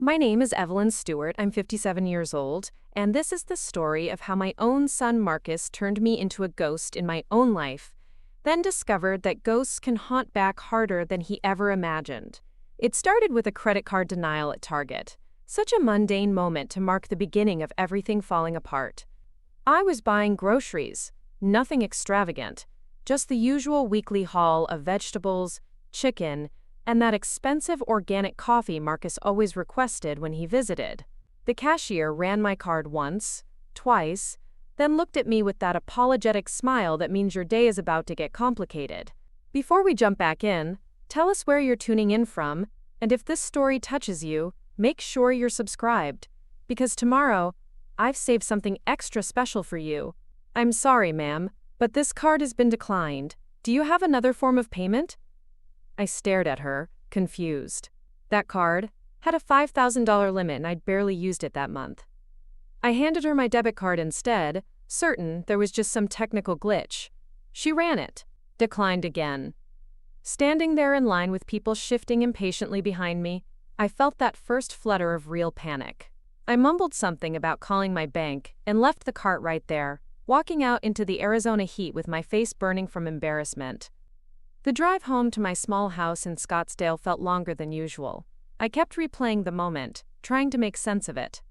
My name is Evelyn Stewart. I'm 57 years old, and this is the story of how my own son Marcus turned me into a ghost in my own life, then discovered that ghosts can haunt back harder than he ever imagined. It started with a credit card denial at Target, such a mundane moment to mark the beginning of everything falling apart. I was buying groceries, nothing extravagant, just the usual weekly haul of vegetables, chicken, and that expensive organic coffee Marcus always requested when he visited. The cashier ran my card once, twice, then looked at me with that apologetic smile that means your day is about to get complicated. Before we jump back in, tell us where you're tuning in from, and if this story touches you, make sure you're subscribed, because tomorrow, I've saved something extra special for you. I'm sorry, ma'am, but this card has been declined. Do you have another form of payment? I stared at her, confused. That card had a $5,000 limit and I'd barely used it that month. I handed her my debit card instead, certain there was just some technical glitch. She ran it, declined again. Standing there in line with people shifting impatiently behind me, I felt that first flutter of real panic. I mumbled something about calling my bank and left the cart right there, walking out into the Arizona heat with my face burning from embarrassment. The drive home to my small house in Scottsdale felt longer than usual. I kept replaying the moment, trying to make sense of it.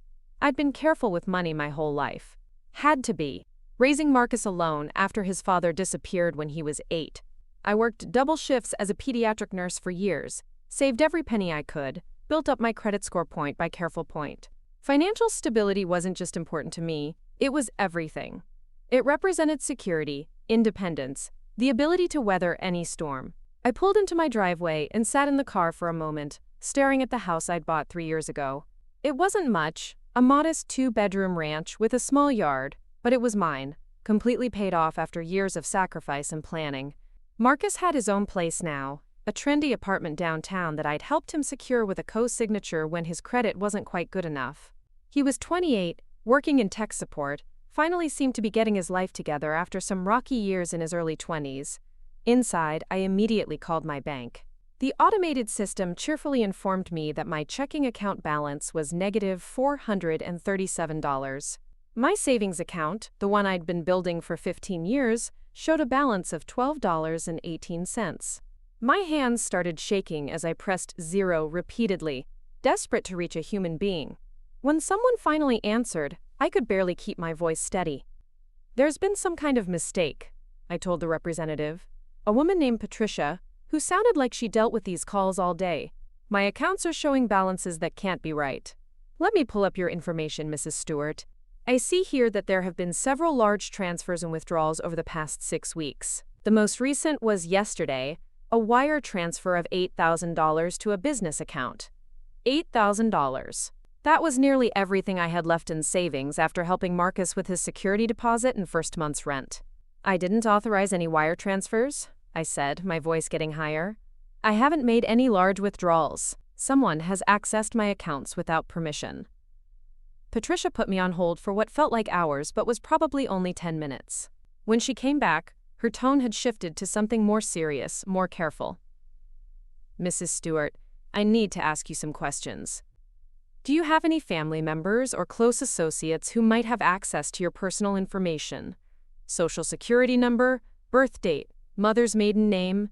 I'd been careful with money my whole life. Had to be. Raising Marcus alone after his father disappeared when he was 8. I worked double shifts as a pediatric nurse for years, saved every penny I could, built up my credit score point by careful point. Financial stability wasn't just important to me, it was everything. It represented security, independence, the ability to weather any storm. I pulled into my driveway and sat in the car for a moment, staring at the house I'd bought 3 years ago. It wasn't much, a modest 2-bedroom ranch with a small yard, but it was mine, completely paid off after years of sacrifice and planning. Marcus had his own place now, a trendy apartment downtown that I'd helped him secure with a co-signature when his credit wasn't quite good enough. He was 28, working in tech support, finally seemed to be getting his life together after some rocky years in his early 20s. Inside, I immediately called my bank. The automated system cheerfully informed me that my checking account balance was negative $437. My savings account, the one I'd been building for 15 years, showed a balance of $12.18. My hands started shaking as I pressed 0 repeatedly, desperate to reach a human being. When someone finally answered, I could barely keep my voice steady. "There's been some kind of mistake," I told the representative. "A woman named Patricia, who sounded like she dealt with these calls all day. My accounts are showing balances that can't be right. Let me pull up your information, Mrs. Stewart. I see here that there have been several large transfers and withdrawals over the past 6 weeks. The most recent was yesterday, a wire transfer of $8,000 to a business account. $8,000. That was nearly everything I had left in savings after helping Marcus with his security deposit and first month's rent. I didn't authorize any wire transfers," I said, my voice getting higher. "I haven't made any large withdrawals. Someone has accessed my accounts without permission." Patricia put me on hold for what felt like hours but was probably only 10 minutes. When she came back, her tone had shifted to something more serious, more careful. "Mrs. Stewart, I need to ask you some questions. Do you have any family members or close associates who might have access to your personal information? Social security number, birth date, mother's maiden name?"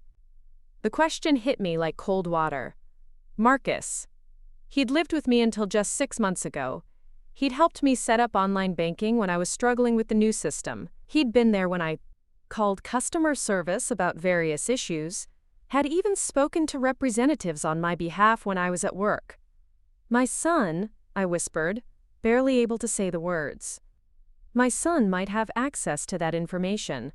The question hit me like cold water. Marcus. He'd lived with me until just 6 months ago. He'd helped me set up online banking when I was struggling with the new system. He'd been there when I called customer service about various issues, had even spoken to representatives on my behalf when I was at work. "My son," I whispered, barely able to say the words. "My son might have access to that information.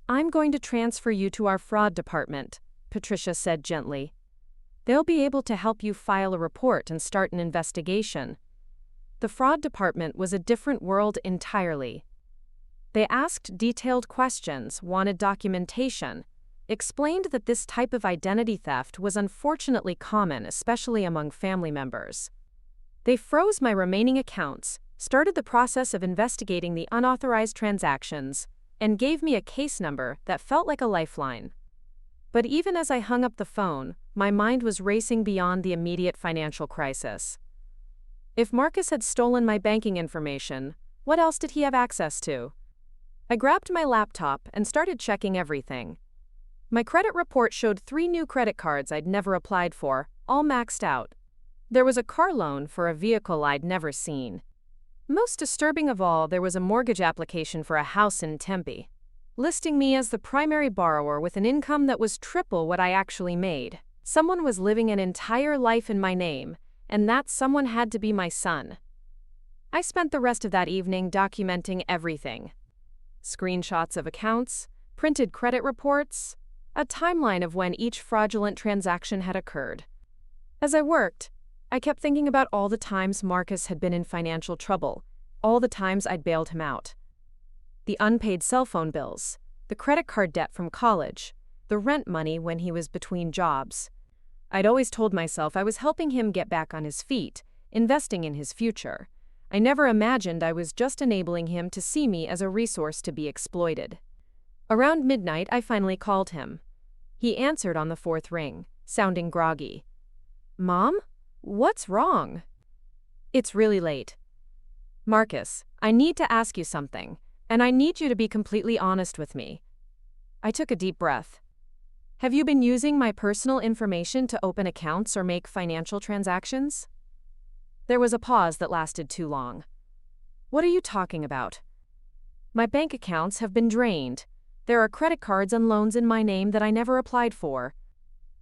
I'm going to transfer you to our fraud department," Patricia said gently. "They'll be able to help you file a report and start an investigation." The fraud department was a different world entirely. They asked detailed questions, wanted documentation, explained that this type of identity theft was unfortunately common, especially among family members. They froze my remaining accounts, started the process of investigating the unauthorized transactions, and gave me a case number that felt like a lifeline. But even as I hung up the phone, my mind was racing beyond the immediate financial crisis. If Marcus had stolen my banking information, what else did he have access to? I grabbed my laptop and started checking everything. My credit report showed 3 new credit cards I'd never applied for, all maxed out. There was a car loan for a vehicle I'd never seen. Most disturbing of all, there was a mortgage application for a house in Tempe, listing me as the primary borrower with an income that was triple what I actually made. Someone was living an entire life in my name, and that someone had to be my son. I spent the rest of that evening documenting everything. Screenshots of accounts, printed credit reports, a timeline of when each fraudulent transaction had occurred. As I worked, I kept thinking about all the times Marcus had been in financial trouble, all the times I'd bailed him out. The unpaid cell phone bills, the credit card debt from college, the rent money when he was between jobs. I'd always told myself I was helping him get back on his feet, investing in his future. I never imagined I was just enabling him to see me as a resource to be exploited. Around midnight, I finally called him. He answered on the 4th ring, sounding groggy. "Mom? What's wrong?" "It's really late. Marcus, I need to ask you something, and I need you to be completely honest with me." I took a deep breath. "Have you been using my personal information to open accounts or make financial transactions?" There was a pause that lasted too long. "What are you talking about?" "My bank accounts have been drained. There are credit cards and loans in my name that I never applied for.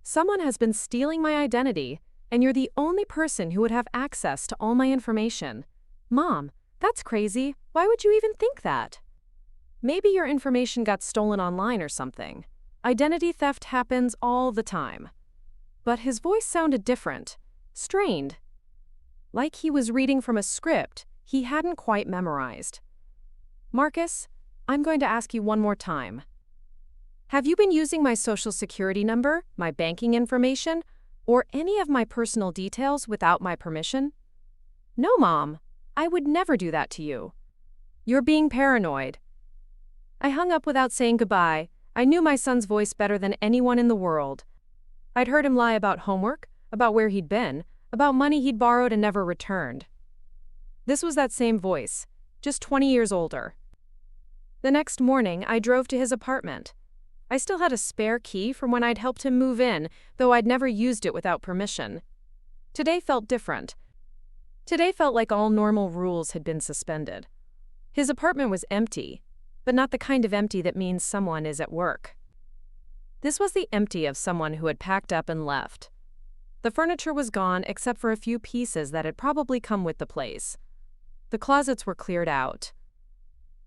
Someone has been stealing my identity, and you're the only person who would have access to all my information." "Mom, that's crazy. Why would you even think that?" "Maybe your information got stolen online or something. Identity theft happens all the time." But his voice sounded different, strained, like he was reading from a script he hadn't quite memorized. "Marcus, I'm going to ask you one more time. Have you been using my social security number, my banking information, or any of my personal details without my permission?" "No, Mom. I would never do that to you." "You're being paranoid." I hung up without saying goodbye. I knew my son's voice better than anyone in the world. I'd heard him lie about homework, about where he'd been, about money he'd borrowed and never returned. This was that same voice, just 20 years older. The next morning, I drove to his apartment. I still had a spare key from when I'd helped him move in, though I'd never used it without permission. Today felt different. Today felt like all normal rules had been suspended. His apartment was empty, but not the kind of empty that means someone is at work. This was the empty of someone who had packed up and left. The furniture was gone except for a few pieces that had probably come with the place. The closets were cleared out.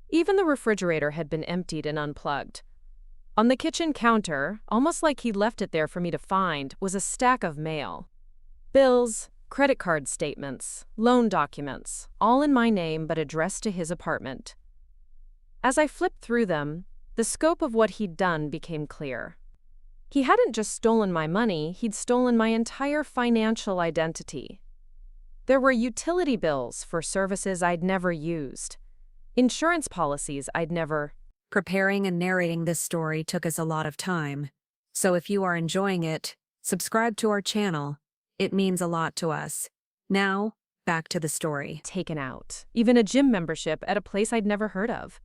Even the refrigerator had been emptied and unplugged. On the kitchen counter, almost like he'd left it there for me to find, was a stack of mail. Bills, credit card statements, loan documents, all in my name but addressed to his apartment. As I flipped through them, the scope of what he'd done became clear. He hadn't just stolen my money, he'd stolen my entire financial identity. There were utility bills for services I'd never used, insurance policies I'd never. Preparing and narrating this story took us a lot of time, so if you are enjoying it, subscribe to our channel. It means a lot to us. Now, back to the story. Taken out, even a gym membership at a place I'd never heard of.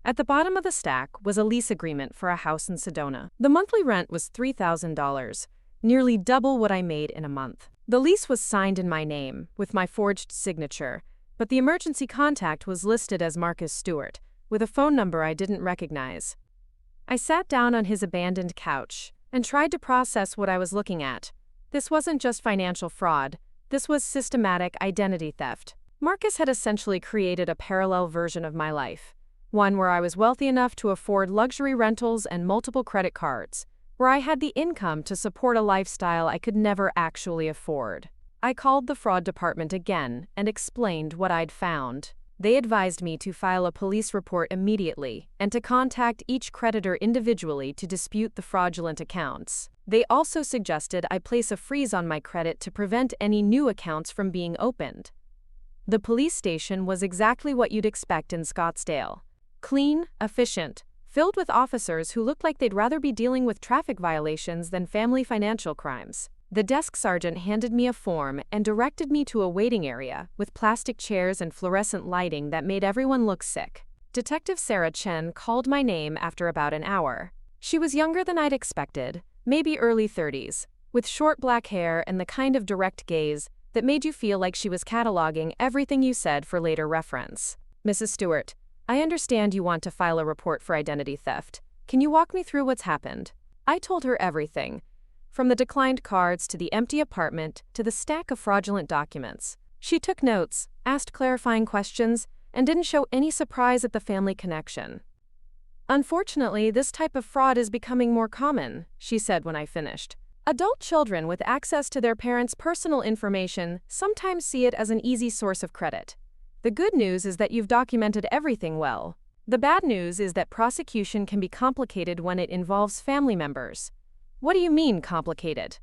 At the bottom of the stack was a lease agreement for a house in Sedona. The monthly rent was $3,000, nearly double what I made in a month. The lease was signed in my name, with my forged signature, but the emergency contact was listed as Marcus Stewart, with a phone number I didn't recognize. I sat down on his abandoned couch and tried to process what I was looking at. This wasn't just financial fraud, this was systematic identity theft. Marcus had essentially created a parallel version of my life. One where I was wealthy enough to afford luxury rentals and multiple credit cards, where I had the income to support a lifestyle I could never actually afford. I called the fraud department again and explained what I'd found. They advised me to file a police report immediately and to contact each creditor individually to dispute the fraudulent accounts. They also suggested I place a freeze on my credit to prevent any new accounts from being opened. The police station was exactly what you'd expect in Scottsdale. Clean, efficient, filled with officers who looked like they'd rather be dealing with traffic violations than family financial crimes. The desk sergeant handed me a form and directed me to a waiting area with plastic chairs and fluorescent lighting that made everyone look sick. Detective Sarah Chen called my name after about an hour. She was younger than I'd expected, maybe early 30s, with short black hair and the kind of direct gaze that made you feel like she was cataloging everything you said for later reference. "Mrs. Stewart, I understand you want to file a report for identity theft. Can you walk me through what's happened?" I told her everything, from the declined cards to the empty apartment to the stack of fraudulent documents. She took notes, asked clarifying questions, and didn't show any surprise at the family connection. "Unfortunately, this type of fraud is becoming more common," she said when I finished. "Adult children with access to their parents' personal information sometimes see it as an easy source of credit. The good news is that you've documented everything well. The bad news is that prosecution can be complicated when it involves family members." "What do you mean, complicated?"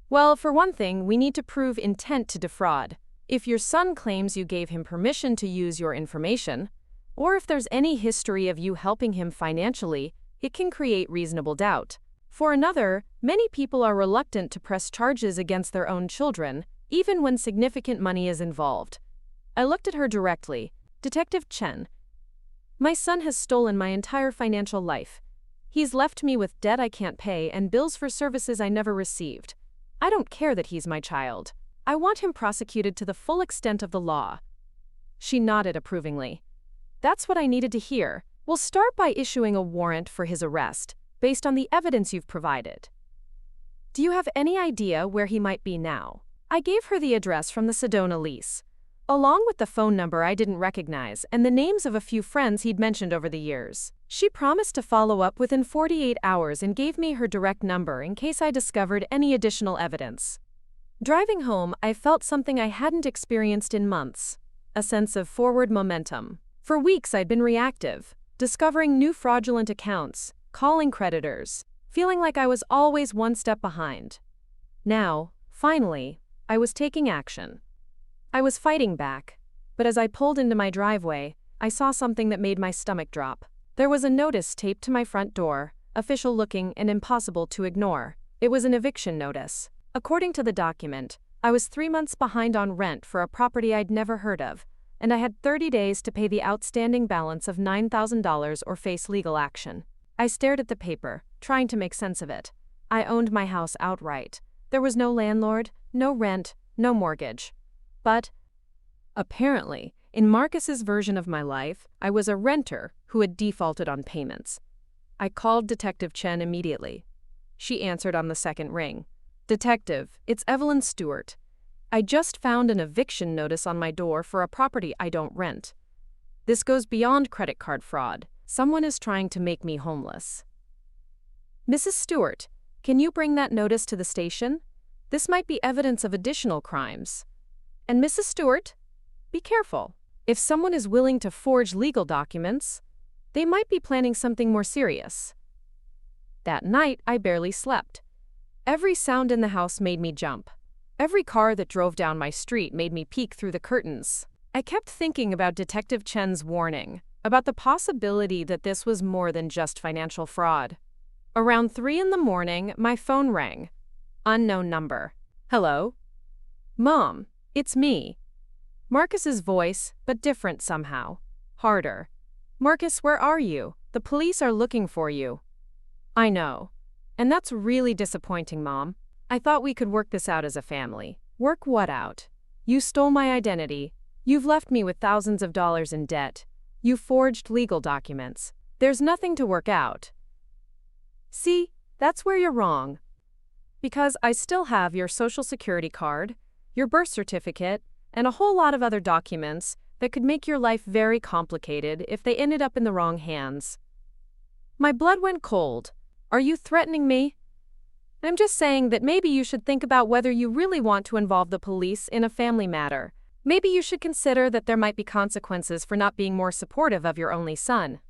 "Well, for one thing, we need to prove intent to defraud. If your son claims you gave him permission to use your information, or if there's any history of you helping him financially, it can create reasonable doubt. For another, many people are reluctant to press charges against their own children, even when significant money is involved." I looked at her directly. "Detective Chen, my son has stolen my entire financial life. He's left me with debt I can't pay and bills for services I never received. I don't care that he's my child. I want him prosecuted to the full extent of the law." She nodded approvingly. "That's what I needed to hear. We'll start by issuing a warrant for his arrest, based on the evidence you've provided. Do you have any idea where he might be now?" I gave her the address from the Sedona lease, along with the phone number I didn't recognize and the names of a few friends he'd mentioned over the years. She promised to follow up within 48 hours and gave me her direct number in case I discovered any additional evidence. Driving home, I felt something I hadn't experienced in months, a sense of forward momentum. For weeks I'd been reactive, discovering new fraudulent accounts, calling creditors, feeling like I was always one step behind. Now, finally, I was taking action. I was fighting back, but as I pulled into my driveway, I saw something that made my stomach drop. There was a notice taped to my front door, official looking and impossible to ignore. It was an eviction notice. According to the document, I was 3 months behind on rent for a property I'd never heard of, and I had 30 days to pay the outstanding balance of $9,000 or face legal action. I stared at the paper, trying to make sense of it. I owned my house outright. There was no landlord, no rent, no mortgage. But, apparently, in Marcus's version of my life, I was a renter who had defaulted on payments. I called Detective Chen immediately. She answered on the second ring. "Detective, it's Evelyn Stewart. I just found an eviction notice on my door for a property I don't rent. This goes beyond credit card fraud. Someone is trying to make me homeless." "Mrs. Stewart, can you bring that notice to the station? This might be evidence of additional crimes. And Mrs. Stewart, be careful. If someone is willing to forge legal documents, they might be planning something more serious." That night, I barely slept. Every sound in the house made me jump. Every car that drove down my street made me peek through the curtains. I kept thinking about Detective Chen's warning, about the possibility that this was more than just financial fraud. Around 3 in the morning, my phone rang. Unknown number. "Hello? Mom, it's me." Marcus's voice, but different somehow. Harder. "Marcus, where are you? The police are looking for you." "I know. And that's really disappointing, Mom. I thought we could work this out as a family." "Work what out? You stole my identity. You've left me with thousands of dollars in debt. You forged legal documents. There's nothing to work out." "See, that's where you're wrong. Because I still have your social security card, your birth certificate, and a whole lot of other documents that could make your life very complicated if they ended up in the wrong hands." My blood went cold. "Are you threatening me?" "I'm just saying that maybe you should think about whether you really want to involve the police in a family matter. Maybe you should consider that there might be consequences for not being more supportive of your only son."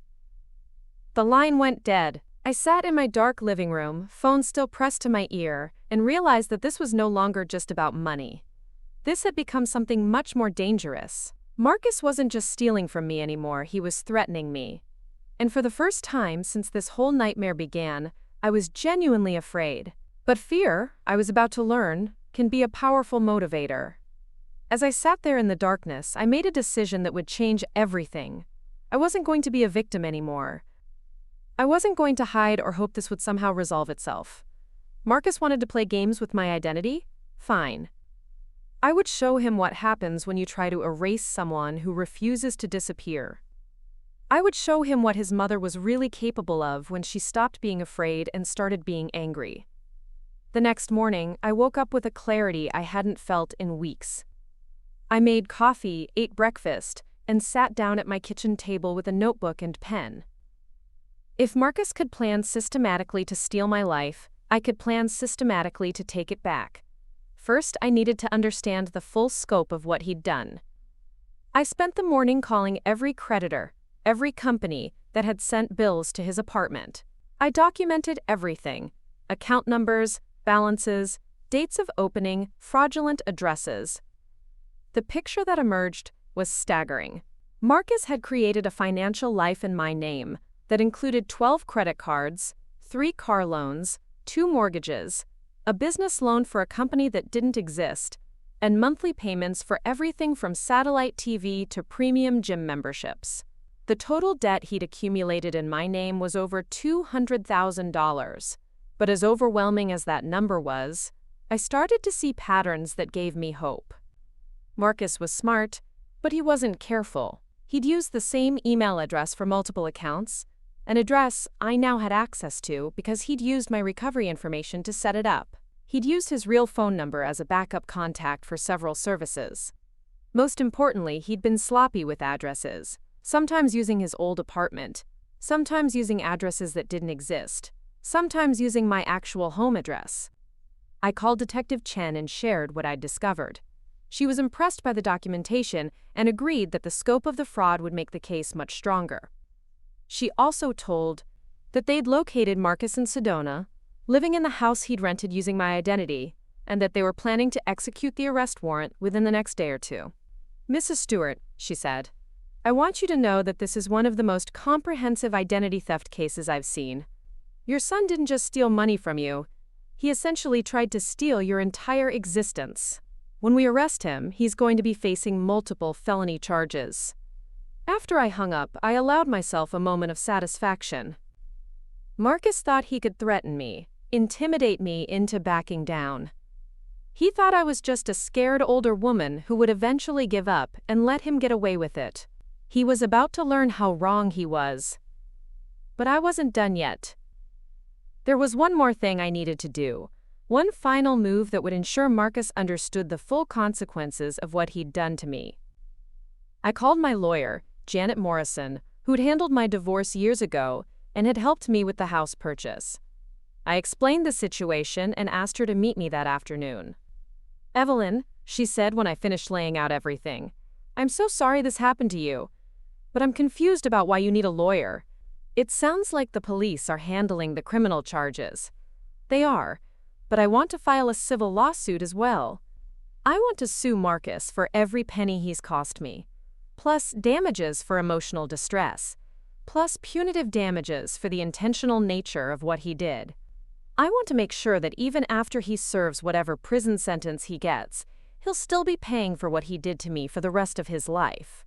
The line went dead. I sat in my dark living room, phone still pressed to my ear, and realized that this was no longer just about money. This had become something much more dangerous. Marcus wasn't just stealing from me anymore, he was threatening me. And for the first time since this whole nightmare began, I was genuinely afraid. But fear, I was about to learn, can be a powerful motivator. As I sat there in the darkness, I made a decision that would change everything. I wasn't going to be a victim anymore. I wasn't going to hide or hope this would somehow resolve itself. Marcus wanted to play games with my identity? Fine. I would show him what happens when you try to erase someone who refuses to disappear. I would show him what his mother was really capable of when she stopped being afraid and started being angry. The next morning, I woke up with a clarity I hadn't felt in weeks. I made coffee, ate breakfast, and sat down at my kitchen table with a notebook and pen. If Marcus could plan systematically to steal my life, I could plan systematically to take it back. First, I needed to understand the full scope of what he'd done. I spent the morning calling every creditor, every company that had sent bills to his apartment. I documented everything: account numbers, balances, dates of opening, fraudulent addresses. The picture that emerged was staggering. Marcus had created a financial life in my name that included 12 credit cards, 3 car loans, 2 mortgages, a business loan for a company that didn't exist, and monthly payments for everything from satellite TV to premium gym memberships. The total debt he'd accumulated in my name was over $200,000. But as overwhelming as that number was, I started to see patterns that gave me hope. Marcus was smart, but he wasn't careful. He'd used the same email address for multiple accounts, an address I now had access to because he'd used my recovery information to set it up. He'd used his real phone number as a backup contact for several services. Most importantly, he'd been sloppy with addresses, sometimes using his old apartment, sometimes using addresses that didn't exist, sometimes using my actual home address. I called Detective Chen and shared what I'd discovered. She was impressed by the documentation and agreed that the scope of the fraud would make the case much stronger. She also told that they'd located Marcus in Sedona, living in the house he'd rented using my identity, and that they were planning to execute the arrest warrant within the next day or two. "Mrs. Stewart," she said, "I want you to know that this is one of the most comprehensive identity theft cases I've seen. Your son didn't just steal money from you, he essentially tried to steal your entire existence. When we arrest him, he's going to be facing multiple felony charges." After I hung up, I allowed myself a moment of satisfaction. Marcus thought he could threaten me, intimidate me into backing down. He thought I was just a scared older woman who would eventually give up and let him get away with it. He was about to learn how wrong he was. But I wasn't done yet. There was one more thing I needed to do, one final move that would ensure Marcus understood the full consequences of what he'd done to me. I called my lawyer, Janet Morrison, who'd handled my divorce years ago and had helped me with the house purchase. I explained the situation and asked her to meet me that afternoon. "Evelyn," she said when I finished laying out everything, "I'm so sorry this happened to you, but I'm confused about why you need a lawyer. It sounds like the police are handling the criminal charges." "They are, but I want to file a civil lawsuit as well. I want to sue Marcus for every penny he's cost me, plus damages for emotional distress, plus punitive damages for the intentional nature of what he did. I want to make sure that even after he serves whatever prison sentence he gets, he'll still be paying for what he did to me for the rest of his life."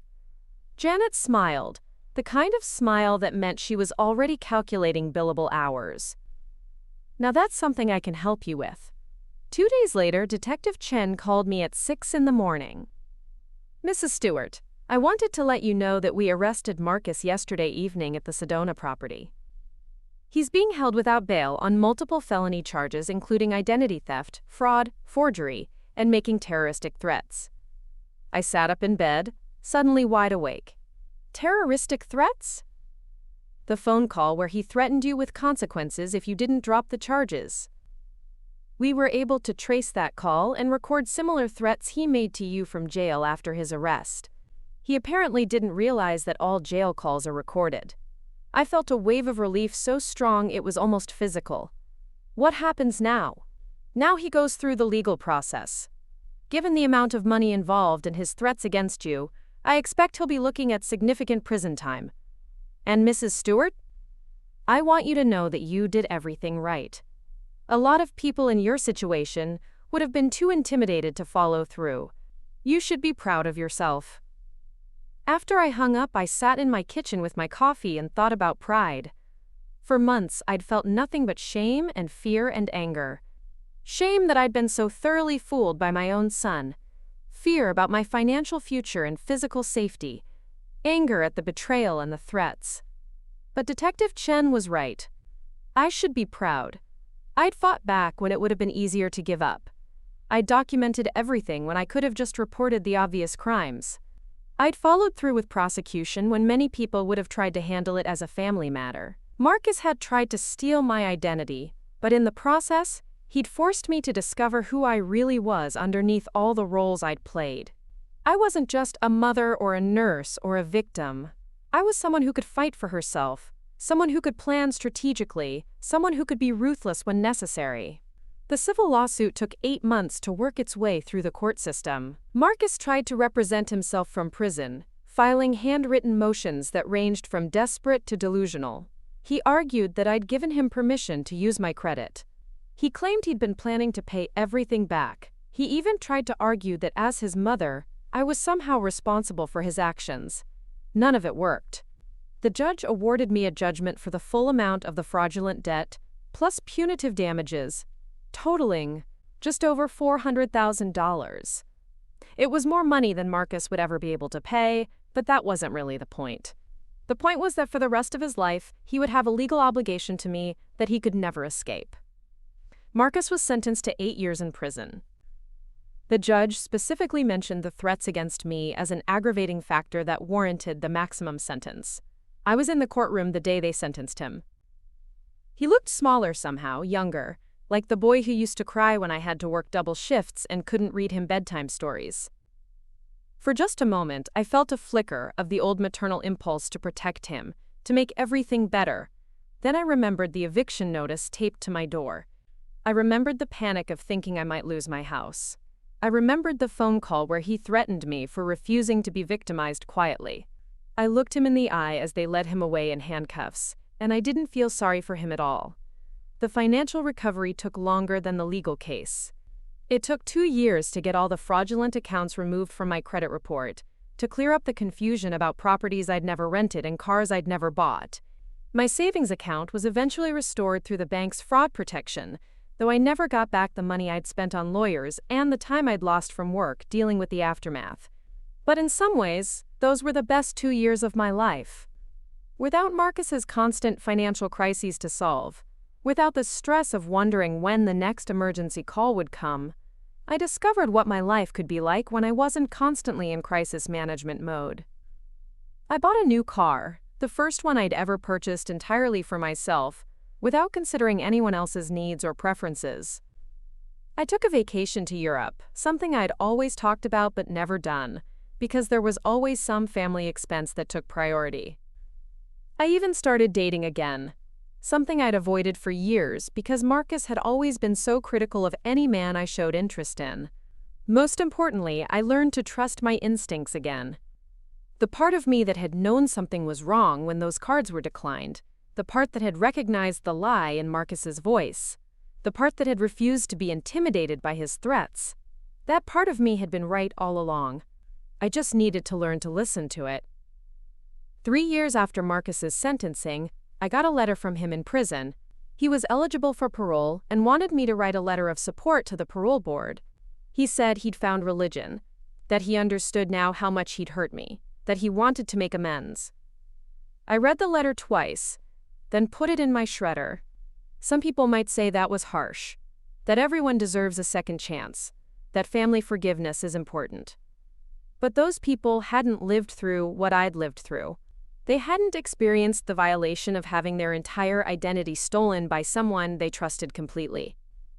Janet smiled, the kind of smile that meant she was already calculating billable hours. "Now that's something I can help you with." 2 days later, Detective Chen called me at 6 in the morning. "Mrs. Stewart, I wanted to let you know that we arrested Marcus yesterday evening at the Sedona property. He's being held without bail on multiple felony charges including identity theft, fraud, forgery, and making terroristic threats." I sat up in bed, suddenly wide awake. Terroristic threats? The phone call where he threatened you with consequences if you didn't drop the charges. We were able to trace that call and record similar threats he made to you from jail after his arrest. He apparently didn't realize that all jail calls are recorded. I felt a wave of relief so strong it was almost physical. What happens now? Now he goes through the legal process. Given the amount of money involved and his threats against you, I expect he'll be looking at significant prison time. And Mrs. Stewart? I want you to know that you did everything right. A lot of people in your situation would have been too intimidated to follow through. You should be proud of yourself. After I hung up, I sat in my kitchen with my coffee and thought about pride. For months, I'd felt nothing but shame and fear and anger. Shame that I'd been so thoroughly fooled by my own son. Fear about my financial future and physical safety. Anger at the betrayal and the threats. But Detective Chen was right. I should be proud. I'd fought back when it would have been easier to give up. I'd documented everything when I could have just reported the obvious crimes. I'd followed through with prosecution when many people would have tried to handle it as a family matter. Marcus had tried to steal my identity, but in the process, he'd forced me to discover who I really was underneath all the roles I'd played. I wasn't just a mother or a nurse or a victim. I was someone who could fight for herself, someone who could plan strategically, someone who could be ruthless when necessary. The civil lawsuit took 8 months to work its way through the court system. Marcus tried to represent himself from prison, filing handwritten motions that ranged from desperate to delusional. He argued that I'd given him permission to use my credit. He claimed he'd been planning to pay everything back. He even tried to argue that as his mother, I was somehow responsible for his actions. None of it worked. The judge awarded me a judgment for the full amount of the fraudulent debt, plus punitive damages, totaling just over $400,000. It was more money than Marcus would ever be able to pay, but that wasn't really the point. The point was that for the rest of his life, he would have a legal obligation to me that he could never escape. Marcus was sentenced to 8 years in prison. The judge specifically mentioned the threats against me as an aggravating factor that warranted the maximum sentence. I was in the courtroom the day they sentenced him. He looked smaller somehow, younger, like the boy who used to cry when I had to work double shifts and couldn't read him bedtime stories. For just a moment, I felt a flicker of the old maternal impulse to protect him, to make everything better. Then I remembered the eviction notice taped to my door. I remembered the panic of thinking I might lose my house. I remembered the phone call where he threatened me for refusing to be victimized quietly. I looked him in the eye as they led him away in handcuffs, and I didn't feel sorry for him at all. The financial recovery took longer than the legal case. It took 2 years to get all the fraudulent accounts removed from my credit report, to clear up the confusion about properties I'd never rented and cars I'd never bought. My savings account was eventually restored through the bank's fraud protection, though I never got back the money I'd spent on lawyers and the time I'd lost from work dealing with the aftermath. But in some ways, those were the best 2 years of my life. Without Marcus's constant financial crises to solve, without the stress of wondering when the next emergency call would come, I discovered what my life could be like when I wasn't constantly in crisis management mode. I bought a new car, the first one I'd ever purchased entirely for myself, without considering anyone else's needs or preferences. I took a vacation to Europe, something I'd always talked about but never done, because there was always some family expense that took priority. I even started dating again, something I'd avoided for years because Marcus had always been so critical of any man I showed interest in. Most importantly, I learned to trust my instincts again. The part of me that had known something was wrong when those cards were declined, the part that had recognized the lie in Marcus's voice, the part that had refused to be intimidated by his threats, that part of me had been right all along. I just needed to learn to listen to it. 3 years after Marcus's sentencing, I got a letter from him in prison. He was eligible for parole and wanted me to write a letter of support to the parole board. He said he'd found religion, that he understood now how much he'd hurt me, that he wanted to make amends. I read the letter twice, then put it in my shredder. Some people might say that was harsh, that everyone deserves a second chance, that family forgiveness is important. But those people hadn't lived through what I'd lived through. They hadn't experienced the violation of having their entire identity stolen by someone they trusted completely.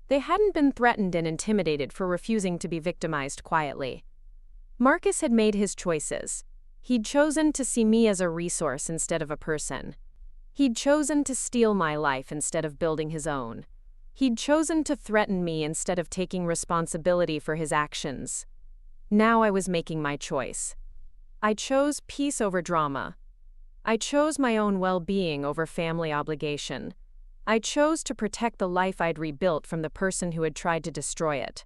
They hadn't been threatened and intimidated for refusing to be victimized quietly. Marcus had made his choices. He'd chosen to see me as a resource instead of a person. He'd chosen to steal my life instead of building his own. He'd chosen to threaten me instead of taking responsibility for his actions. Now I was making my choice. I chose peace over drama. I chose my own well-being over family obligation. I chose to protect the life I'd rebuilt from the person who had tried to destroy it.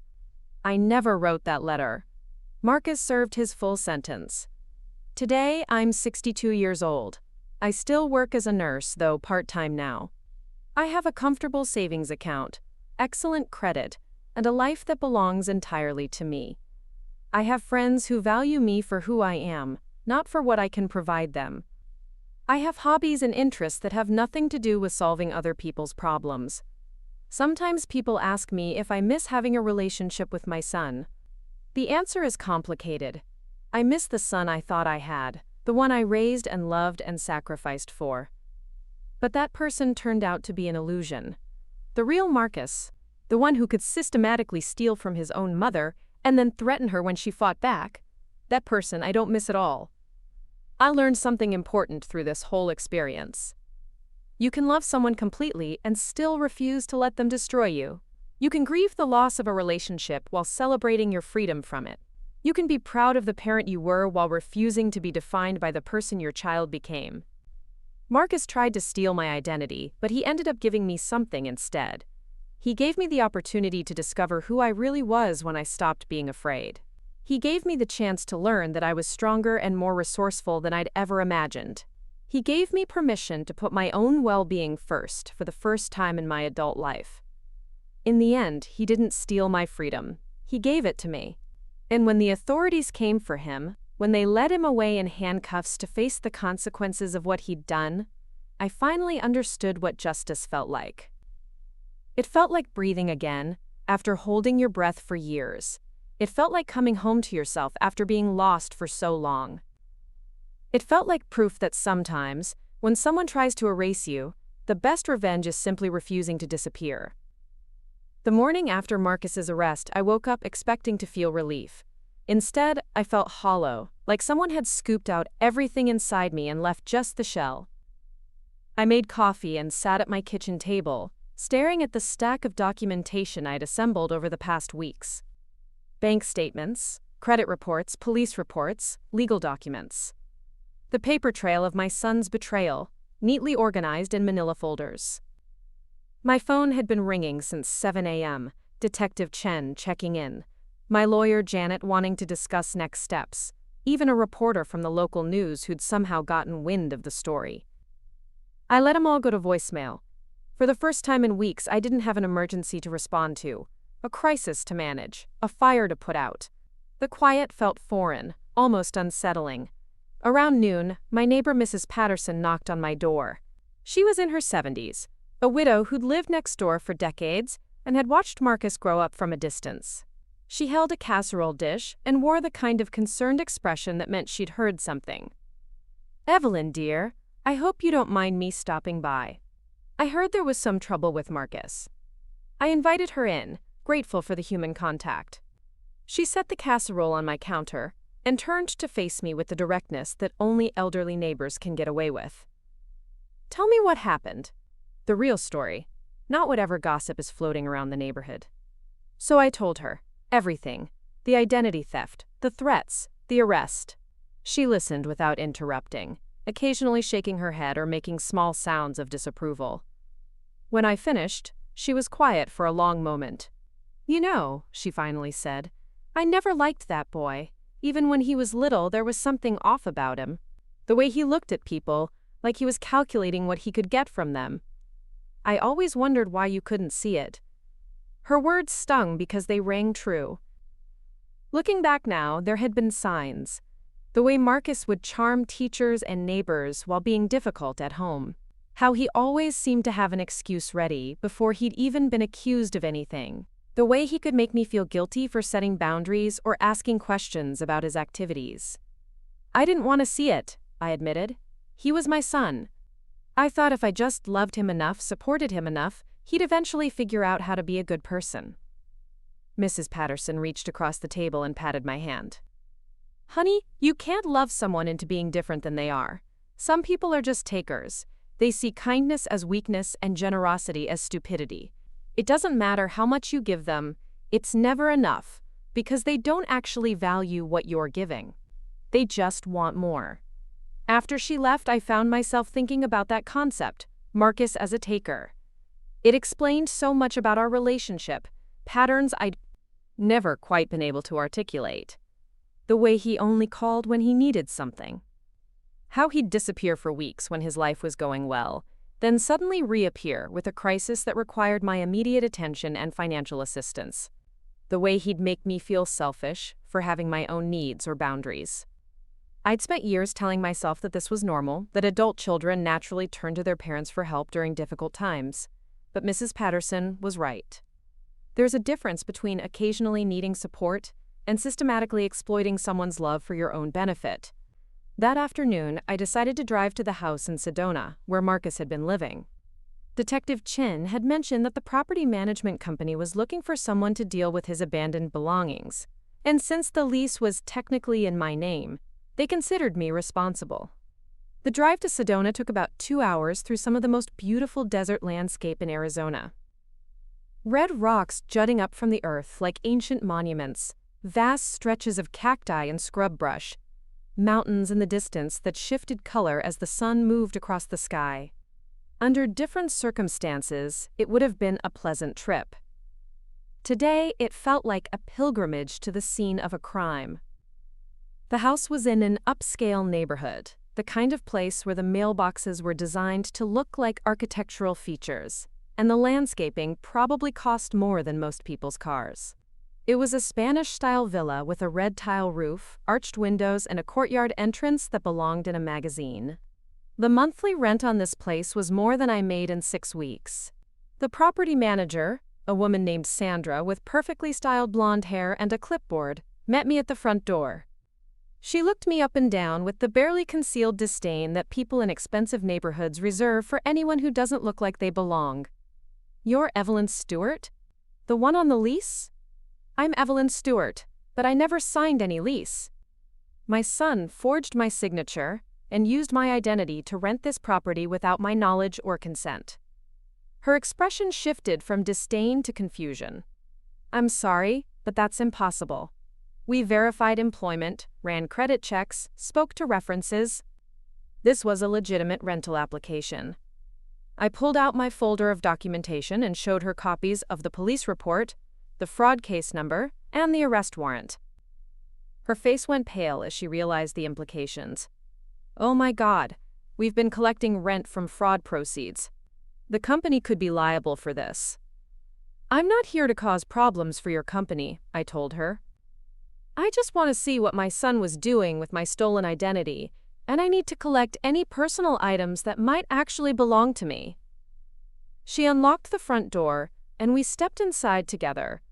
I never wrote that letter. Marcus served his full sentence. Today, I'm 62 years old. I still work as a nurse, though part-time now. I have a comfortable savings account, excellent credit, and a life that belongs entirely to me. I have friends who value me for who I am, not for what I can provide them. I have hobbies and interests that have nothing to do with solving other people's problems. Sometimes people ask me if I miss having a relationship with my son. The answer is complicated. I miss the son I thought I had, the one I raised and loved and sacrificed for. But that person turned out to be an illusion. The real Marcus, the one who could systematically steal from his own mother and then threaten her when she fought back, that person I don't miss at all. I learned something important through this whole experience. You can love someone completely and still refuse to let them destroy you. You can grieve the loss of a relationship while celebrating your freedom from it. You can be proud of the parent you were while refusing to be defined by the person your child became. Marcus tried to steal my identity, but he ended up giving me something instead. He gave me the opportunity to discover who I really was when I stopped being afraid. He gave me the chance to learn that I was stronger and more resourceful than I'd ever imagined. He gave me permission to put my own well-being first for the first time in my adult life. In the end, he didn't steal my freedom. He gave it to me. And when the authorities came for him, when they led him away in handcuffs to face the consequences of what he'd done, I finally understood what justice felt like. It felt like breathing again, after holding your breath for years. It felt like coming home to yourself after being lost for so long. It felt like proof that sometimes, when someone tries to erase you, the best revenge is simply refusing to disappear. The morning after Marcus's arrest, I woke up expecting to feel relief. Instead, I felt hollow, like someone had scooped out everything inside me and left just the shell. I made coffee and sat at my kitchen table, staring at the stack of documentation I'd assembled over the past weeks. Bank statements, credit reports, police reports, legal documents. The paper trail of my son's betrayal, neatly organized in manila folders. My phone had been ringing since 7 a.m., Detective Chen checking in, my lawyer Janet wanting to discuss next steps, even a reporter from the local news who'd somehow gotten wind of the story. I let them all go to voicemail. For the first time in weeks, I didn't have an emergency to respond to, a crisis to manage, a fire to put out. The quiet felt foreign, almost unsettling. Around noon, my neighbor Mrs. Patterson knocked on my door. She was in her 70s, a widow who'd lived next door for decades and had watched Marcus grow up from a distance. She held a casserole dish and wore the kind of concerned expression that meant she'd heard something. "Evelyn, dear, I hope you don't mind me stopping by. I heard there was some trouble with Marcus." I invited her in, grateful for the human contact. She set the casserole on my counter and turned to face me with the directness that only elderly neighbors can get away with. "Tell me what happened. The real story, not whatever gossip is floating around the neighborhood." So I told her everything, the identity theft, the threats, the arrest. She listened without interrupting, occasionally shaking her head or making small sounds of disapproval. When I finished, she was quiet for a long moment. "You know," she finally said, "I never liked that boy. Even when he was little, there was something off about him. The way he looked at people, like he was calculating what he could get from them. I always wondered why you couldn't see it." Her words stung because they rang true. Looking back now, there had been signs. The way Marcus would charm teachers and neighbors while being difficult at home. How he always seemed to have an excuse ready before he'd even been accused of anything. The way he could make me feel guilty for setting boundaries or asking questions about his activities. I didn't want to see it, I admitted. He was my son. I thought if I just loved him enough, supported him enough, he'd eventually figure out how to be a good person. Mrs. Patterson reached across the table and patted my hand. "Honey, you can't love someone into being different than they are. Some people are just takers. They see kindness as weakness and generosity as stupidity. It doesn't matter how much you give them, it's never enough, because they don't actually value what you're giving. They just want more." After she left, I found myself thinking about that concept, Marcus as a taker. It explained so much about our relationship, patterns I'd never quite been able to articulate. The way he only called when he needed something. How he'd disappear for weeks when his life was going well, then suddenly reappear with a crisis that required my immediate attention and financial assistance. The way he'd make me feel selfish for having my own needs or boundaries. I'd spent years telling myself that this was normal, that adult children naturally turn to their parents for help during difficult times. But Mrs. Patterson was right. There's a difference between occasionally needing support and systematically exploiting someone's love for your own benefit. That afternoon, I decided to drive to the house in Sedona, where Marcus had been living. Detective Chin had mentioned that the property management company was looking for someone to deal with his abandoned belongings, and since the lease was technically in my name, they considered me responsible. The drive to Sedona took about 2 hours through some of the most beautiful desert landscape in Arizona. Red rocks jutting up from the earth like ancient monuments, vast stretches of cacti and scrub brush, mountains in the distance that shifted color as the sun moved across the sky. Under different circumstances, it would have been a pleasant trip. Today, it felt like a pilgrimage to the scene of a crime. The house was in an upscale neighborhood, the kind of place where the mailboxes were designed to look like architectural features, and the landscaping probably cost more than most people's cars. It was a Spanish-style villa with a red tile roof, arched windows, and a courtyard entrance that belonged in a magazine. The monthly rent on this place was more than I made in 6 weeks. The property manager, a woman named Sandra with perfectly styled blonde hair and a clipboard, met me at the front door. She looked me up and down with the barely concealed disdain that people in expensive neighborhoods reserve for anyone who doesn't look like they belong. "You're Evelyn Stewart? The one on the lease?" "I'm Evelyn Stewart, but I never signed any lease. My son forged my signature and used my identity to rent this property without my knowledge or consent." Her expression shifted from disdain to confusion. "I'm sorry, but that's impossible. We verified employment, ran credit checks, spoke to references. This was a legitimate rental application." I pulled out my folder of documentation and showed her copies of the police report, the fraud case number, and the arrest warrant. Her face went pale as she realized the implications. "Oh my God, we've been collecting rent from fraud proceeds. The company could be liable for this." "I'm not here to cause problems for your company," I told her. "I just want to see what my son was doing with my stolen identity, and I need to collect any personal items that might actually belong to me." She unlocked the front door, and we stepped inside together.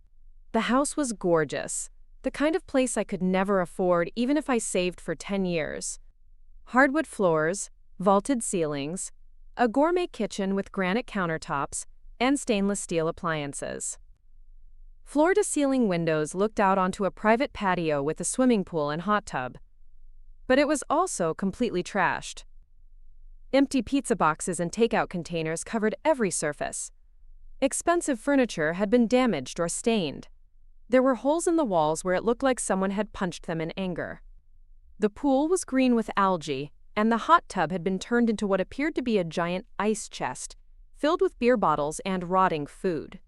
The house was gorgeous, the kind of place I could never afford even if I saved for 10 years. Hardwood floors, vaulted ceilings, a gourmet kitchen with granite countertops, and stainless steel appliances. Floor-to-ceiling windows looked out onto a private patio with a swimming pool and hot tub. But it was also completely trashed. Empty pizza boxes and takeout containers covered every surface. Expensive furniture had been damaged or stained. There were holes in the walls where it looked like someone had punched them in anger. The pool was green with algae, and the hot tub had been turned into what appeared to be a giant ice chest, filled with beer bottles and rotting food.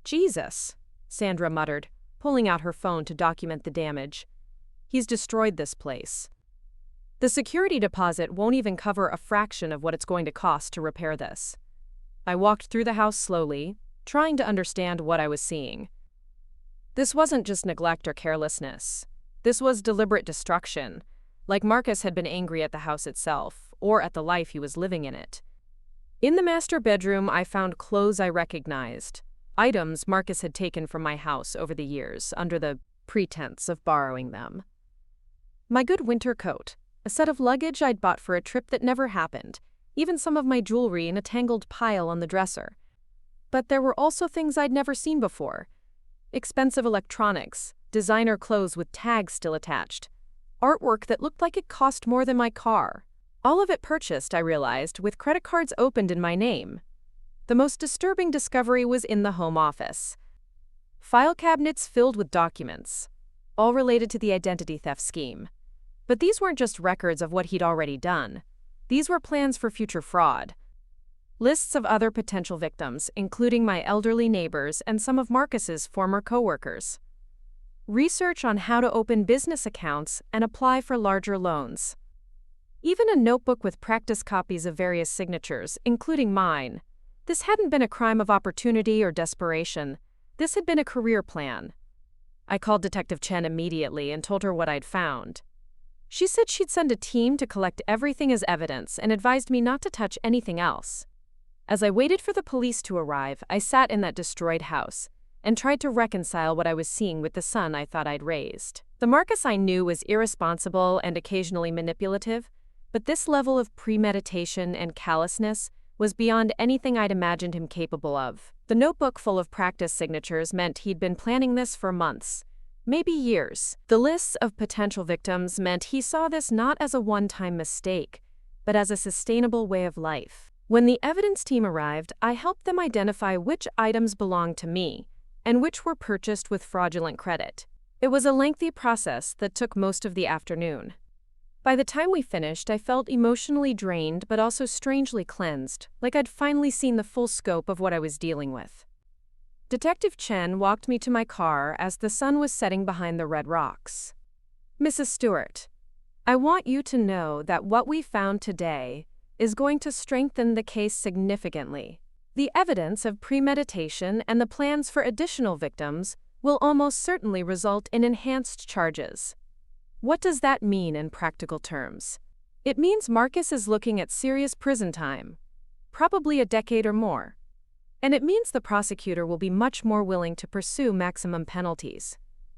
"Jesus," Sandra muttered, pulling out her phone to document the damage. "He's destroyed this place. The security deposit won't even cover a fraction of what it's going to cost to repair this." I walked through the house slowly, trying to understand what I was seeing. This wasn't just neglect or carelessness. This was deliberate destruction, like Marcus had been angry at the house itself, or at the life he was living in it. In the master bedroom, I found clothes I recognized, items Marcus had taken from my house over the years, under the pretense of borrowing them. My good winter coat, a set of luggage I'd bought for a trip that never happened, even some of my jewelry in a tangled pile on the dresser. But there were also things I'd never seen before. Expensive electronics, designer clothes with tags still attached, artwork that looked like it cost more than my car. All of it purchased, I realized, with credit cards opened in my name. The most disturbing discovery was in the home office. File cabinets filled with documents, all related to the identity theft scheme. But these weren't just records of what he'd already done. These were plans for future fraud. Lists of other potential victims, including my elderly neighbors and some of Marcus's former coworkers. Research on how to open business accounts and apply for larger loans. Even a notebook with practice copies of various signatures, including mine. This hadn't been a crime of opportunity or desperation. This had been a career plan. I called Detective Chen immediately and told her what I'd found. She said she'd send a team to collect everything as evidence and advised me not to touch anything else. As I waited for the police to arrive, I sat in that destroyed house and tried to reconcile what I was seeing with the son I thought I'd raised. The Marcus I knew was irresponsible and occasionally manipulative, but this level of premeditation and callousness was beyond anything I'd imagined him capable of. The notebook full of practice signatures meant he'd been planning this for months, maybe years. The lists of potential victims meant he saw this not as a one-time mistake, but as a sustainable way of life. When the evidence team arrived, I helped them identify which items belonged to me and which were purchased with fraudulent credit. It was a lengthy process that took most of the afternoon. By the time we finished, I felt emotionally drained but also strangely cleansed, like I'd finally seen the full scope of what I was dealing with. Detective Chen walked me to my car as the sun was setting behind the red rocks. "Mrs. Stewart, I want you to know that what we found today is going to strengthen the case significantly. The evidence of premeditation and the plans for additional victims will almost certainly result in enhanced charges." What does that mean in practical terms? It means Marcus is looking at serious prison time, probably a decade or more. And it means the prosecutor will be much more willing to pursue maximum penalties.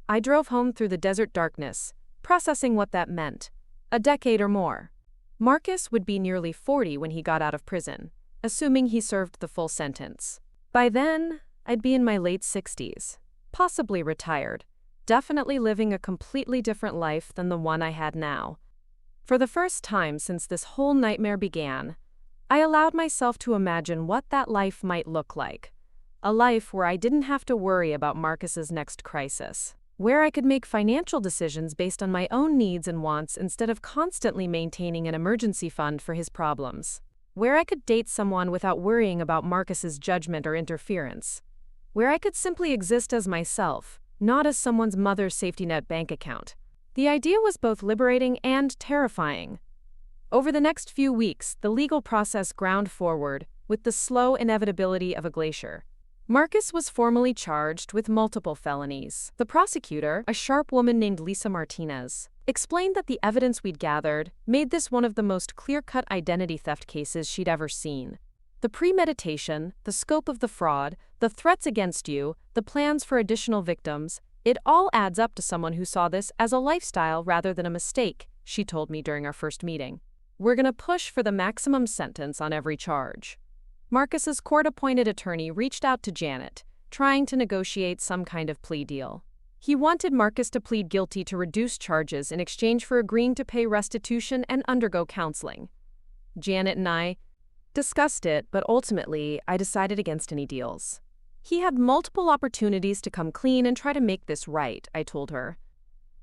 I drove home through the desert darkness, processing what that meant. A decade or more. Marcus would be nearly 40 when he got out of prison, assuming he served the full sentence. By then, I'd be in my late 60s, possibly retired, definitely living a completely different life than the one I had now. For the first time since this whole nightmare began, I allowed myself to imagine what that life might look like. A life where I didn't have to worry about Marcus's next crisis. Where I could make financial decisions based on my own needs and wants instead of constantly maintaining an emergency fund for his problems. Where I could date someone without worrying about Marcus's judgment or interference. Where I could simply exist as myself, not as someone's mother's safety net bank account. The idea was both liberating and terrifying. Over the next few weeks, the legal process ground forward with the slow inevitability of a glacier. Marcus was formally charged with multiple felonies. The prosecutor, a sharp woman named Lisa Martinez, explained that the evidence we'd gathered made this one of the most clear-cut identity theft cases she'd ever seen. The premeditation, the scope of the fraud, the threats against you, the plans for additional victims, it all adds up to someone who saw this as a lifestyle rather than a mistake, she told me during our first meeting. "We're going to push for the maximum sentence on every charge." Marcus's court-appointed attorney reached out to Janet, trying to negotiate some kind of plea deal. He wanted Marcus to plead guilty to reduce charges in exchange for agreeing to pay restitution and undergo counseling. Janet and I discussed it, but ultimately, I decided against any deals. He had multiple opportunities to come clean and try to make this right, I told her.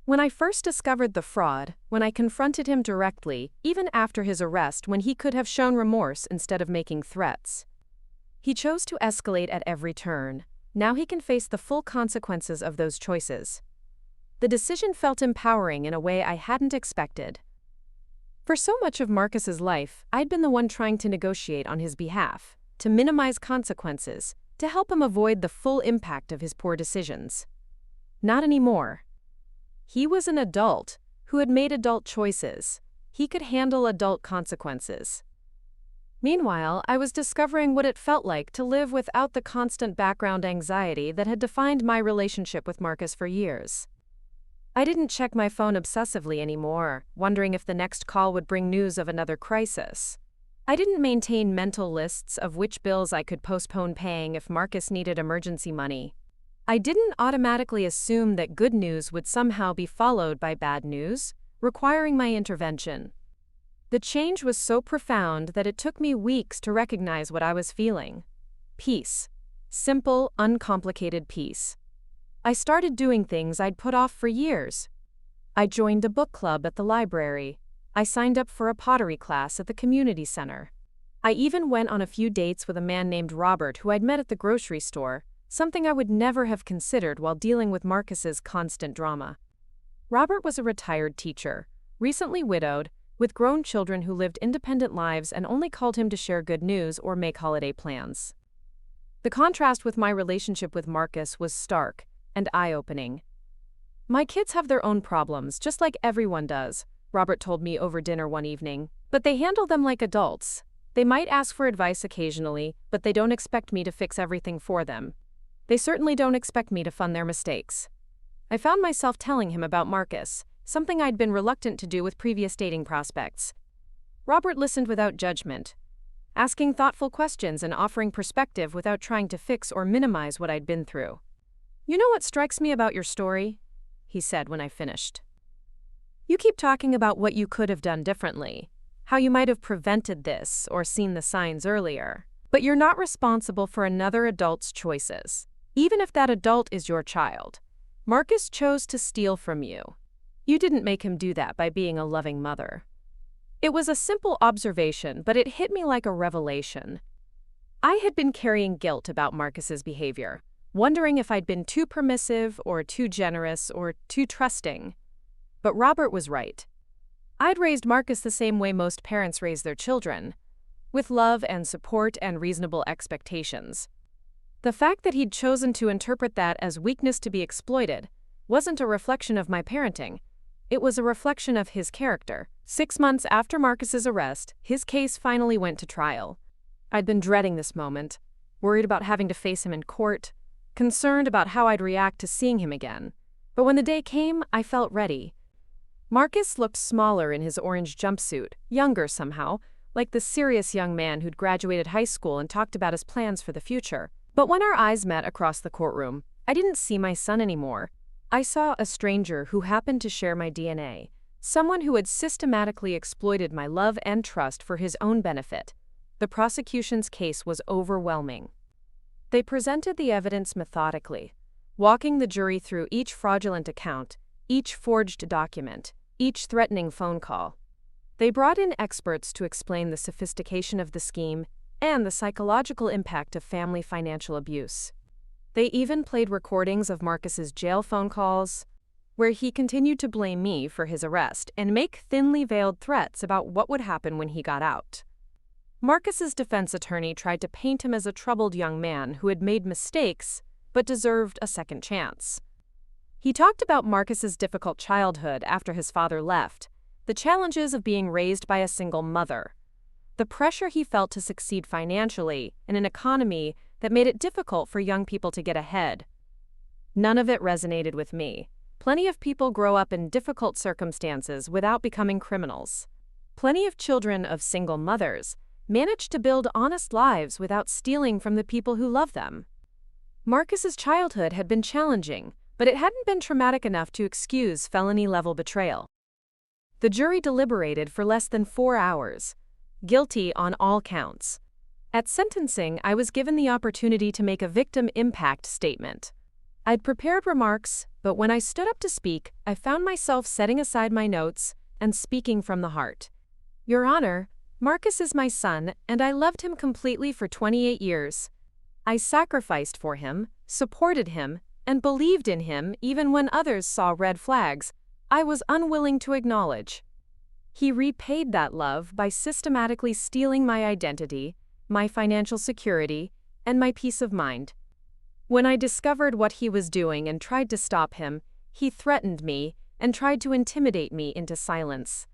When I first discovered the fraud, when I confronted him directly, even after his arrest when he could have shown remorse instead of making threats. He chose to escalate at every turn. Now he can face the full consequences of those choices. The decision felt empowering in a way I hadn't expected. For so much of Marcus's life, I'd been the one trying to negotiate on his behalf, to minimize consequences, to help him avoid the full impact of his poor decisions. Not anymore. He was an adult who had made adult choices. He could handle adult consequences. Meanwhile, I was discovering what it felt like to live without the constant background anxiety that had defined my relationship with Marcus for years. I didn't check my phone obsessively anymore, wondering if the next call would bring news of another crisis. I didn't maintain mental lists of which bills I could postpone paying if Marcus needed emergency money. I didn't automatically assume that good news would somehow be followed by bad news, requiring my intervention. The change was so profound that it took me weeks to recognize what I was feeling. Peace. Simple, uncomplicated peace. I started doing things I'd put off for years. I joined a book club at the library. I signed up for a pottery class at the community center. I even went on a few dates with a man named Robert who I'd met at the grocery store, something I would never have considered while dealing with Marcus's constant drama. Robert was a retired teacher, recently widowed, with grown children who lived independent lives and only called him to share good news or make holiday plans. The contrast with my relationship with Marcus was stark and eye-opening. "My kids have their own problems, just like everyone does," Robert told me over dinner one evening, "but they handle them like adults. They might ask for advice occasionally, but they don't expect me to fix everything for them. They certainly don't expect me to fund their mistakes." I found myself telling him about Marcus, something I'd been reluctant to do with previous dating prospects. Robert listened without judgment, asking thoughtful questions and offering perspective without trying to fix or minimize what I'd been through. "You know what strikes me about your story?" he said when I finished. "You keep talking about what you could have done differently, how you might have prevented this or seen the signs earlier. But you're not responsible for another adult's choices, even if that adult is your child. Marcus chose to steal from you. You didn't make him do that by being a loving mother." It was a simple observation, but it hit me like a revelation. I had been carrying guilt about Marcus's behavior, wondering if I'd been too permissive or too generous or too trusting. But Robert was right. I'd raised Marcus the same way most parents raise their children, with love and support and reasonable expectations. The fact that he'd chosen to interpret that as weakness to be exploited wasn't a reflection of my parenting. It was a reflection of his character. 6 months after Marcus's arrest, his case finally went to trial. I'd been dreading this moment, worried about having to face him in court, concerned about how I'd react to seeing him again. But when the day came, I felt ready. Marcus looked smaller in his orange jumpsuit, younger somehow, like the serious young man who'd graduated high school and talked about his plans for the future. But when our eyes met across the courtroom, I didn't see my son anymore. I saw a stranger who happened to share my DNA, someone who had systematically exploited my love and trust for his own benefit. The prosecution's case was overwhelming. They presented the evidence methodically, walking the jury through each fraudulent account, each forged document, each threatening phone call. They brought in experts to explain the sophistication of the scheme and the psychological impact of family financial abuse. They even played recordings of Marcus's jail phone calls, where he continued to blame me for his arrest and make thinly veiled threats about what would happen when he got out. Marcus's defense attorney tried to paint him as a troubled young man who had made mistakes but deserved a second chance. He talked about Marcus's difficult childhood after his father left, the challenges of being raised by a single mother, the pressure he felt to succeed financially in an economy that made it difficult for young people to get ahead. None of it resonated with me. Plenty of people grow up in difficult circumstances without becoming criminals. Plenty of children of single mothers manage to build honest lives without stealing from the people who love them. Marcus's childhood had been challenging, but it hadn't been traumatic enough to excuse felony-level betrayal. The jury deliberated for less than 4 hours, guilty on all counts. At sentencing, I was given the opportunity to make a victim impact statement. I'd prepared remarks, but when I stood up to speak, I found myself setting aside my notes and speaking from the heart. "Your Honor, Marcus is my son, and I loved him completely for 28 years. I sacrificed for him, supported him, and believed in him even when others saw red flags I was unwilling to acknowledge. He repaid that love by systematically stealing my identity, my financial security, and my peace of mind. When I discovered what he was doing and tried to stop him, he threatened me and tried to intimidate me into silence.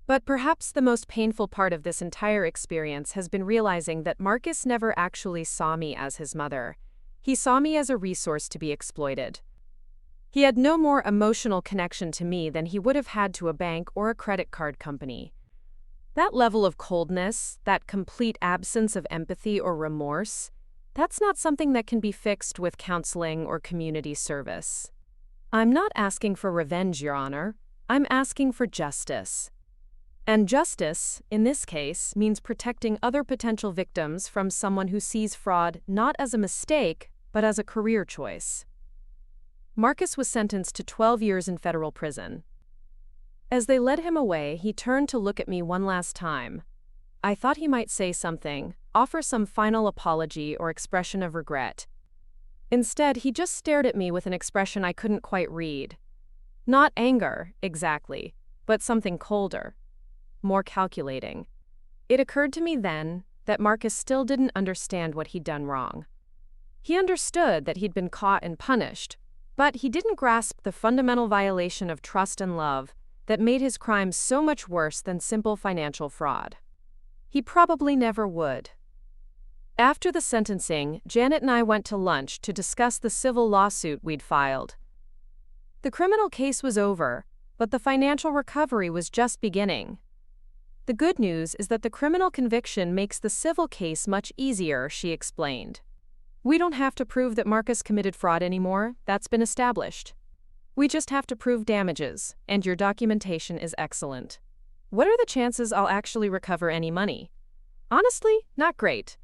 But perhaps the most painful part of this entire experience has been realizing that Marcus never actually saw me as his mother. He saw me as a resource to be exploited. He had no more emotional connection to me than he would have had to a bank or a credit card company. That level of coldness, that complete absence of empathy or remorse, that's not something that can be fixed with counseling or community service. I'm not asking for revenge, Your Honor. I'm asking for justice. And justice, in this case, means protecting other potential victims from someone who sees fraud not as a mistake, but as a career choice. Marcus was sentenced to 12 years in federal prison. As they led him away, he turned to look at me one last time. I thought he might say something, offer some final apology or expression of regret. Instead, he just stared at me with an expression I couldn't quite read. Not anger, exactly, but something colder, more calculating. It occurred to me then that Marcus still didn't understand what he'd done wrong. He understood that he'd been caught and punished, but he didn't grasp the fundamental violation of trust and love that made his crime so much worse than simple financial fraud. He probably never would. After the sentencing, Janet and I went to lunch to discuss the civil lawsuit we'd filed. The criminal case was over, but the financial recovery was just beginning. The good news is that the criminal conviction makes the civil case much easier, she explained. We don't have to prove that Marcus committed fraud anymore, that's been established. We just have to prove damages, and your documentation is excellent. What are the chances I'll actually recover any money? Honestly, not great.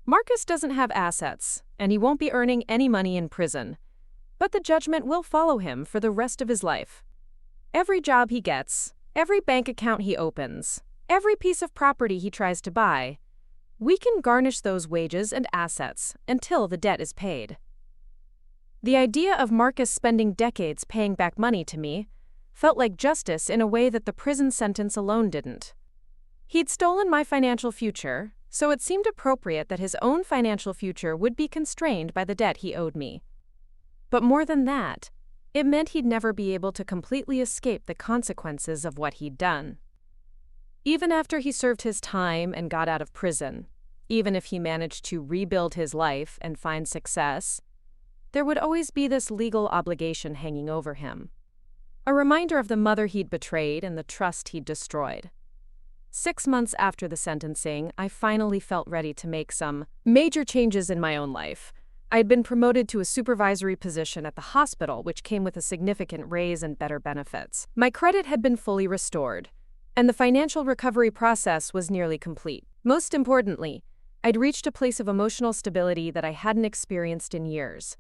Marcus doesn't have assets, and he won't be earning any money in prison. But the judgment will follow him for the rest of his life. Every job he gets, every bank account he opens, every piece of property he tries to buy, we can garnish those wages and assets until the debt is paid. The idea of Marcus spending decades paying back money to me felt like justice in a way that the prison sentence alone didn't. He'd stolen my financial future, so it seemed appropriate that his own financial future would be constrained by the debt he owed me. But more than that, it meant he'd never be able to completely escape the consequences of what he'd done. Even after he served his time and got out of prison, even if he managed to rebuild his life and find success, there would always be this legal obligation hanging over him. A reminder of the mother he'd betrayed and the trust he'd destroyed. 6 months after the sentencing, I finally felt ready to make some major changes in my own life. I had been promoted to a supervisory position at the hospital, which came with a significant raise and better benefits. My credit had been fully restored, and the financial recovery process was nearly complete. Most importantly, I'd reached a place of emotional stability that I hadn't experienced in years.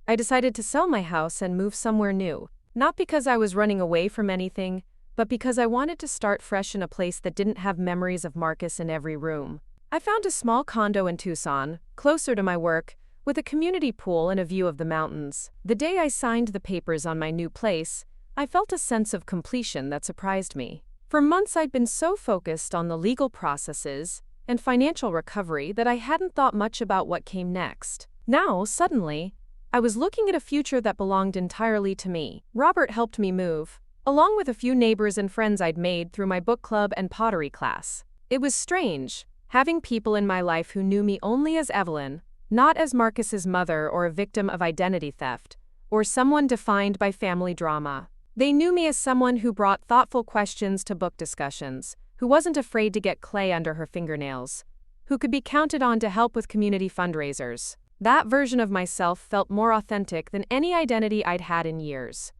I decided to sell my house and move somewhere new, not because I was running away from anything, but because I wanted to start fresh in a place that didn't have memories of Marcus in every room. I found a small condo in Tucson, closer to my work, with a community pool and a view of the mountains. The day I signed the papers on my new place, I felt a sense of completion that surprised me. For months I'd been so focused on the legal processes and financial recovery that I hadn't thought much about what came next. Now, suddenly, I was looking at a future that belonged entirely to me. Robert helped me move, along with a few neighbors and friends I'd made through my book club and pottery class. It was strange, having people in my life who knew me only as Evelyn, not as Marcus's mother or a victim of identity theft, or someone defined by family drama. They knew me as someone who brought thoughtful questions to book discussions, who wasn't afraid to get clay under her fingernails, who could be counted on to help with community fundraisers. That version of myself felt more authentic than any identity I'd had in years.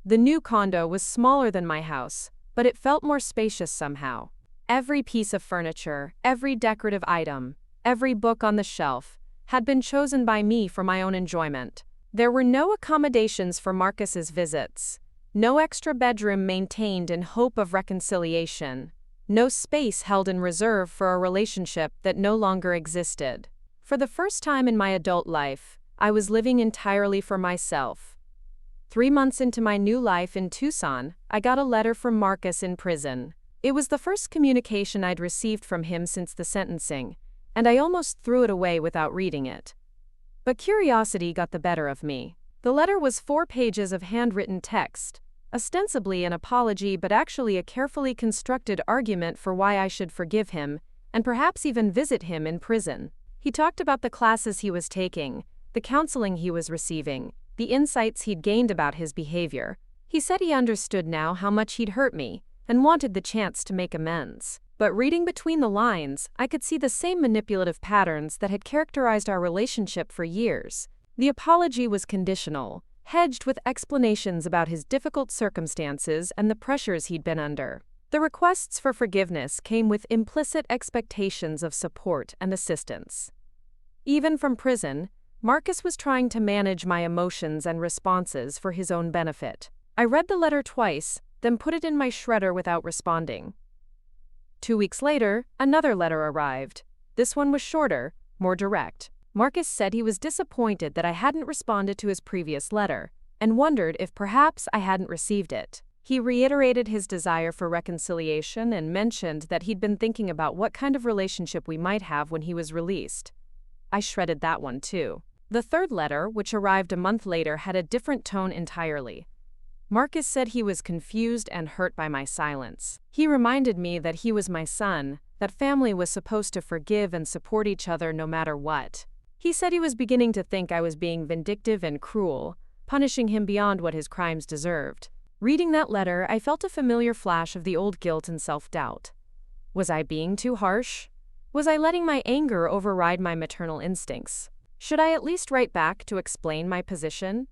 The new condo was smaller than my house, but it felt more spacious somehow. Every piece of furniture, every decorative item, every book on the shelf had been chosen by me for my own enjoyment. There were no accommodations for Marcus's visits, no extra bedroom maintained in hope of reconciliation, no space held in reserve for a relationship that no longer existed. For the first time in my adult life, I was living entirely for myself. 3 months into my new life in Tucson, I got a letter from Marcus in prison. It was the first communication I'd received from him since the sentencing, and I almost threw it away without reading it. But curiosity got the better of me. The letter was 4 pages of handwritten text, ostensibly an apology but actually a carefully constructed argument for why I should forgive him, and perhaps even visit him in prison. He talked about the classes he was taking, the counseling he was receiving, the insights he'd gained about his behavior. He said he understood now how much he'd hurt me, and wanted the chance to make amends. But reading between the lines, I could see the same manipulative patterns that had characterized our relationship for years. The apology was conditional, hedged with explanations about his difficult circumstances and the pressures he'd been under. The requests for forgiveness came with implicit expectations of support and assistance. Even from prison, Marcus was trying to manage my emotions and responses for his own benefit. I read the letter twice, then put it in my shredder without responding. 2 weeks later, another letter arrived. This one was shorter, more direct. Marcus said he was disappointed that I hadn't responded to his previous letter, and wondered if perhaps I hadn't received it. He reiterated his desire for reconciliation and mentioned that he'd been thinking about what kind of relationship we might have when he was released. I shredded that one too. The third letter, which arrived a month later, had a different tone entirely. Marcus said he was confused and hurt by my silence. He reminded me that he was my son, that family was supposed to forgive and support each other no matter what. He said he was beginning to think I was being vindictive and cruel, punishing him beyond what his crimes deserved. Reading that letter, I felt a familiar flash of the old guilt and self-doubt. Was I being too harsh? Was I letting my anger override my maternal instincts? Should I at least write back to explain my position?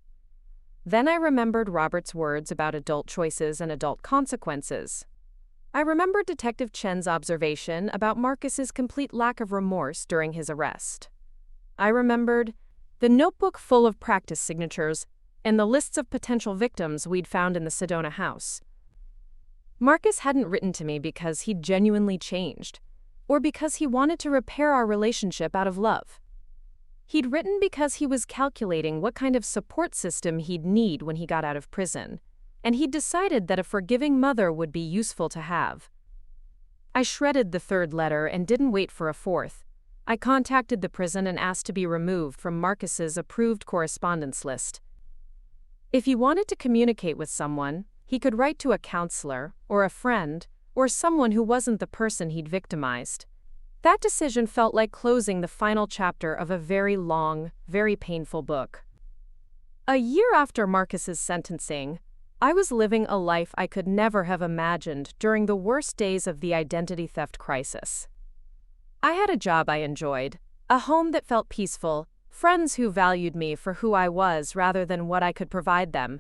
Then I remembered Robert's words about adult choices and adult consequences. I remembered Detective Chen's observation about Marcus's complete lack of remorse during his arrest. I remembered the notebook full of practice signatures and the lists of potential victims we'd found in the Sedona house. Marcus hadn't written to me because he'd genuinely changed, or because he wanted to repair our relationship out of love. He'd written because he was calculating what kind of support system he'd need when he got out of prison, and he'd decided that a forgiving mother would be useful to have. I shredded the third letter and didn't wait for a fourth. I contacted the prison and asked to be removed from Marcus's approved correspondence list. If he wanted to communicate with someone, he could write to a counselor, or a friend, or someone who wasn't the person he'd victimized. That decision felt like closing the final chapter of a very long, very painful book. A year after Marcus's sentencing, I was living a life I could never have imagined during the worst days of the identity theft crisis. I had a job I enjoyed, a home that felt peaceful, friends who valued me for who I was rather than what I could provide them.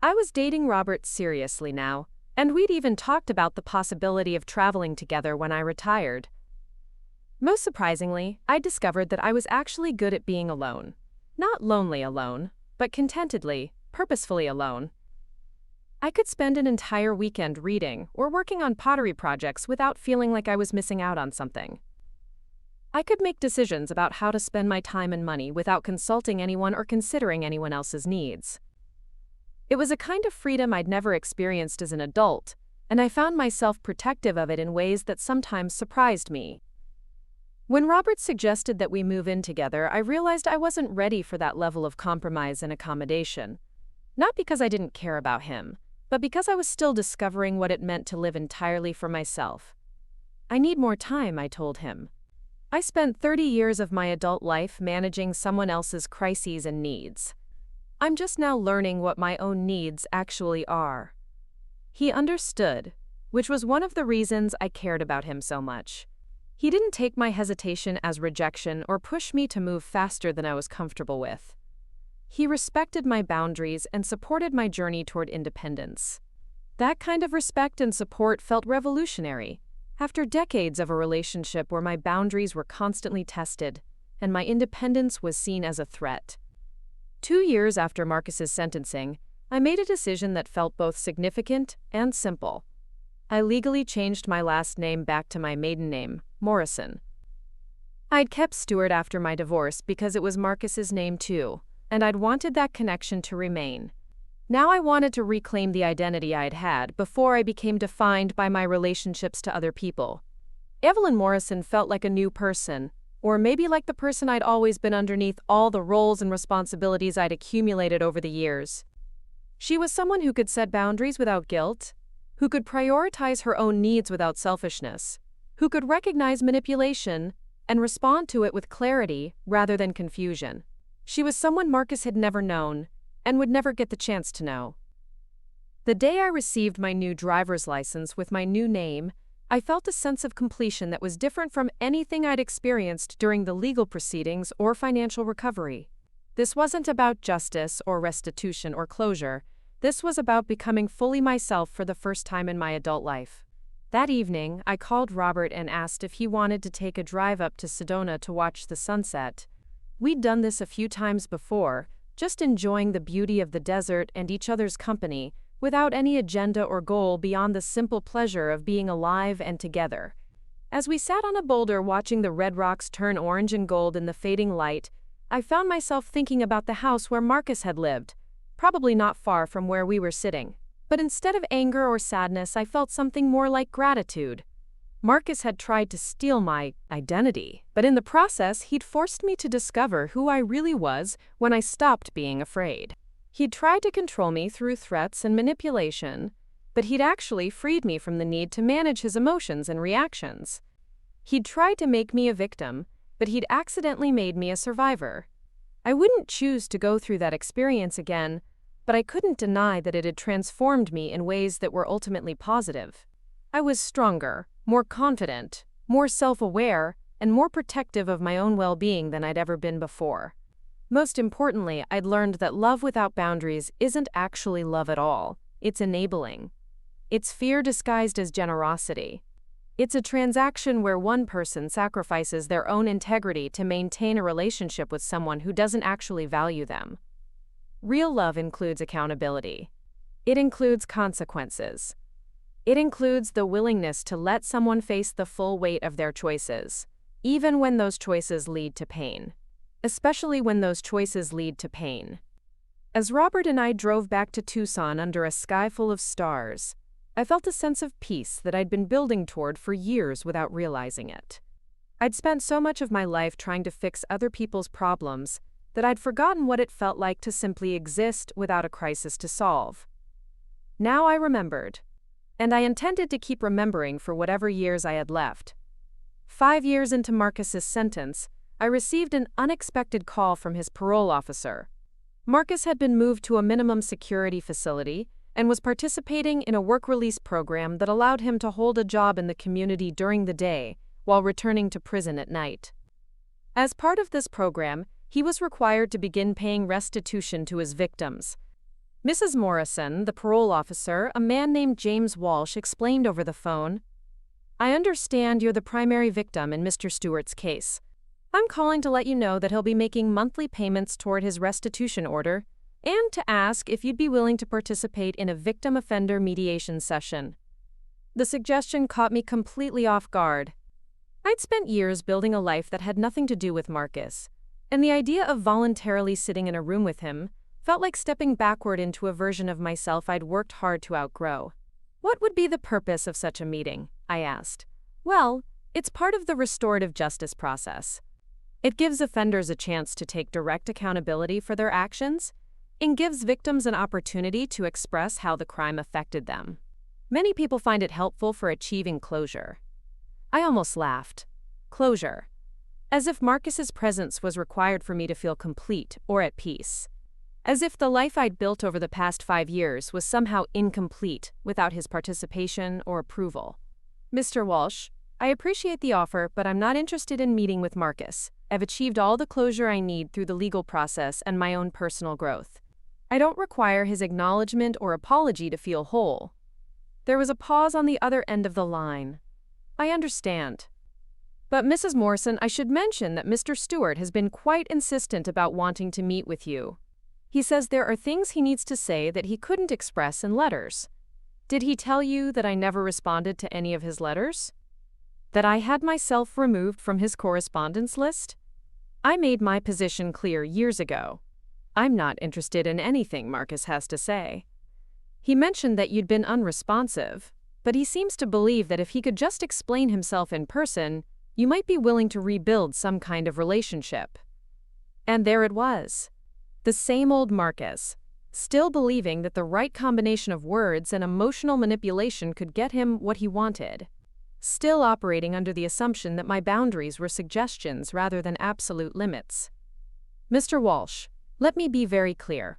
I was dating Robert seriously now, and we'd even talked about the possibility of traveling together when I retired. Most surprisingly, I discovered that I was actually good at being alone. Not lonely alone, but contentedly, purposefully alone. I could spend an entire weekend reading or working on pottery projects without feeling like I was missing out on something. I could make decisions about how to spend my time and money without consulting anyone or considering anyone else's needs. It was a kind of freedom I'd never experienced as an adult, and I found myself protective of it in ways that sometimes surprised me. When Robert suggested that we move in together, I realized I wasn't ready for that level of compromise and accommodation. Not because I didn't care about him, but because I was still discovering what it meant to live entirely for myself. I need more time, I told him. I spent 30 years of my adult life managing someone else's crises and needs. I'm just now learning what my own needs actually are. He understood, which was one of the reasons I cared about him so much. He didn't take my hesitation as rejection or push me to move faster than I was comfortable with. He respected my boundaries and supported my journey toward independence. That kind of respect and support felt revolutionary, after decades of a relationship where my boundaries were constantly tested and my independence was seen as a threat. 2 years after Marcus's sentencing, I made a decision that felt both significant and simple. I legally changed my last name back to my maiden name, Morrison. I'd kept Stewart after my divorce because it was Marcus's name too, and I'd wanted that connection to remain. Now I wanted to reclaim the identity I'd had before I became defined by my relationships to other people. Evelyn Morrison felt like a new person, or maybe like the person I'd always been underneath all the roles and responsibilities I'd accumulated over the years. She was someone who could set boundaries without guilt, who could prioritize her own needs without selfishness, who could recognize manipulation and respond to it with clarity rather than confusion. She was someone Marcus had never known and would never get the chance to know. The day I received my new driver's license with my new name, I felt a sense of completion that was different from anything I'd experienced during the legal proceedings or financial recovery. This wasn't about justice or restitution or closure. This was about becoming fully myself for the first time in my adult life. That evening, I called Robert and asked if he wanted to take a drive up to Sedona to watch the sunset. We'd done this a few times before, just enjoying the beauty of the desert and each other's company, without any agenda or goal beyond the simple pleasure of being alive and together. As we sat on a boulder watching the red rocks turn orange and gold in the fading light, I found myself thinking about the house where Marcus had lived, probably not far from where we were sitting. But instead of anger or sadness, I felt something more like gratitude. Marcus had tried to steal my identity, but in the process, he'd forced me to discover who I really was when I stopped being afraid. He'd tried to control me through threats and manipulation, but he'd actually freed me from the need to manage his emotions and reactions. He'd tried to make me a victim, but he'd accidentally made me a survivor. I wouldn't choose to go through that experience again, but I couldn't deny that it had transformed me in ways that were ultimately positive. I was stronger, more confident, more self-aware, and more protective of my own well-being than I'd ever been before. Most importantly, I'd learned that love without boundaries isn't actually love at all. It's enabling. It's fear disguised as generosity. It's a transaction where one person sacrifices their own integrity to maintain a relationship with someone who doesn't actually value them. Real love includes accountability. It includes consequences. It includes the willingness to let someone face the full weight of their choices, even when those choices lead to pain. Especially when those choices lead to pain. As Robert and I drove back to Tucson under a sky full of stars, I felt a sense of peace that I'd been building toward for years without realizing it. I'd spent so much of my life trying to fix other people's problems that I'd forgotten what it felt like to simply exist without a crisis to solve. Now I remembered, and I intended to keep remembering for whatever years I had left. 5 years into Marcus's sentence, I received an unexpected call from his parole officer. Marcus had been moved to a minimum security facility and was participating in a work release program that allowed him to hold a job in the community during the day while returning to prison at night. As part of this program, he was required to begin paying restitution to his victims. Mrs. Morrison, the parole officer, a man named James Walsh, explained over the phone, "I understand you're the primary victim in Mr. Stewart's case. I'm calling to let you know that he'll be making monthly payments toward his restitution order and to ask if you'd be willing to participate in a victim-offender mediation session." The suggestion caught me completely off guard. I'd spent years building a life that had nothing to do with Marcus, and the idea of voluntarily sitting in a room with him felt like stepping backward into a version of myself I'd worked hard to outgrow. "What would be the purpose of such a meeting?" I asked. "Well, it's part of the restorative justice process. It gives offenders a chance to take direct accountability for their actions and gives victims an opportunity to express how the crime affected them. Many people find it helpful for achieving closure." I almost laughed. Closure. As if Marcus's presence was required for me to feel complete or at peace. As if the life I'd built over the past 5 years was somehow incomplete without his participation or approval. "Mr. Walsh, I appreciate the offer, but I'm not interested in meeting with Marcus. I've achieved all the closure I need through the legal process and my own personal growth. I don't require his acknowledgement or apology to feel whole." There was a pause on the other end of the line. "I understand. But Mrs. Morrison, I should mention that Mr. Stewart has been quite insistent about wanting to meet with you. He says there are things he needs to say that he couldn't express in letters. Did he tell you that I never responded to any of his letters? That I had myself removed from his correspondence list? I made my position clear years ago. I'm not interested in anything Marcus has to say. He mentioned that you'd been unresponsive, but he seems to believe that if he could just explain himself in person, you might be willing to rebuild some kind of relationship." And there it was. The same old Marcus, still believing that the right combination of words and emotional manipulation could get him what he wanted. Still operating under the assumption that my boundaries were suggestions rather than absolute limits. "Mr. Walsh, let me be very clear.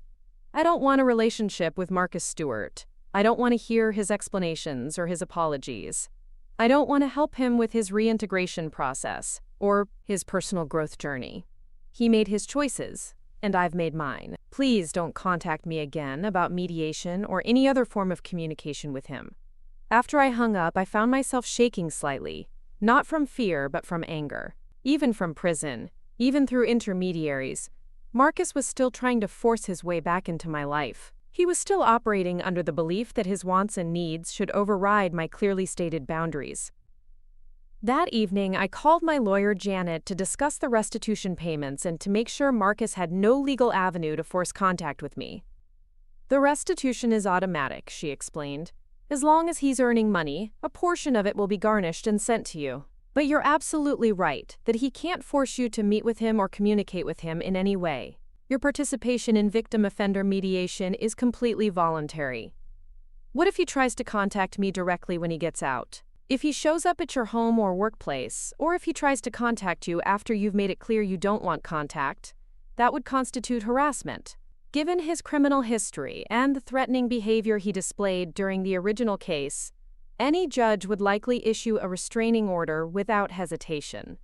I don't want a relationship with Marcus Stewart. I don't want to hear his explanations or his apologies. I don't want to help him with his reintegration process or his personal growth journey. He made his choices, and I've made mine. Please don't contact me again about mediation or any other form of communication with him." After I hung up, I found myself shaking slightly, not from fear but from anger. Even from prison, even through intermediaries, Marcus was still trying to force his way back into my life. He was still operating under the belief that his wants and needs should override my clearly stated boundaries. That evening, I called my lawyer Janet to discuss the restitution payments and to make sure Marcus had no legal avenue to force contact with me. The restitution is automatic, she explained. As long as he's earning money, a portion of it will be garnished and sent to you. But you're absolutely right that he can't force you to meet with him or communicate with him in any way. Your participation in victim-offender mediation is completely voluntary. What if he tries to contact me directly when he gets out? If he shows up at your home or workplace, or if he tries to contact you after you've made it clear you don't want contact, that would constitute harassment. Given his criminal history and the threatening behavior he displayed during the original case, any judge would likely issue a restraining order without hesitation.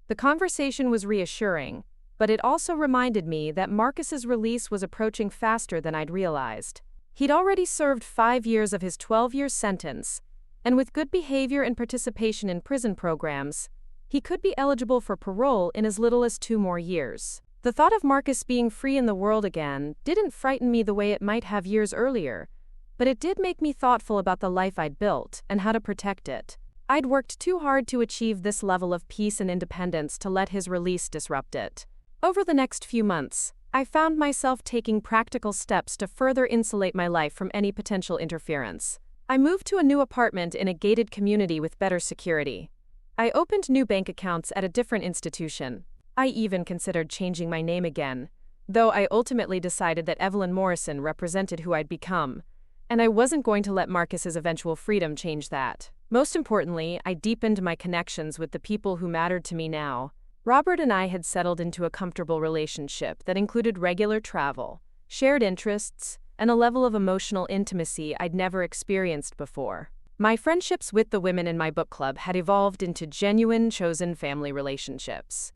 The conversation was reassuring, but it also reminded me that Marcus's release was approaching faster than I'd realized. He'd already served 5 years of his 12-year sentence, and with good behavior and participation in prison programs, he could be eligible for parole in as little as 2 more years. The thought of Marcus being free in the world again didn't frighten me the way it might have years earlier, but it did make me thoughtful about the life I'd built and how to protect it. I'd worked too hard to achieve this level of peace and independence to let his release disrupt it. Over the next few months, I found myself taking practical steps to further insulate my life from any potential interference. I moved to a new apartment in a gated community with better security. I opened new bank accounts at a different institution. I even considered changing my name again, though I ultimately decided that Evelyn Morrison represented who I'd become, and I wasn't going to let Marcus's eventual freedom change that. Most importantly, I deepened my connections with the people who mattered to me now. Robert and I had settled into a comfortable relationship that included regular travel, shared interests, and a level of emotional intimacy I'd never experienced before. My friendships with the women in my book club had evolved into genuine, chosen family relationships.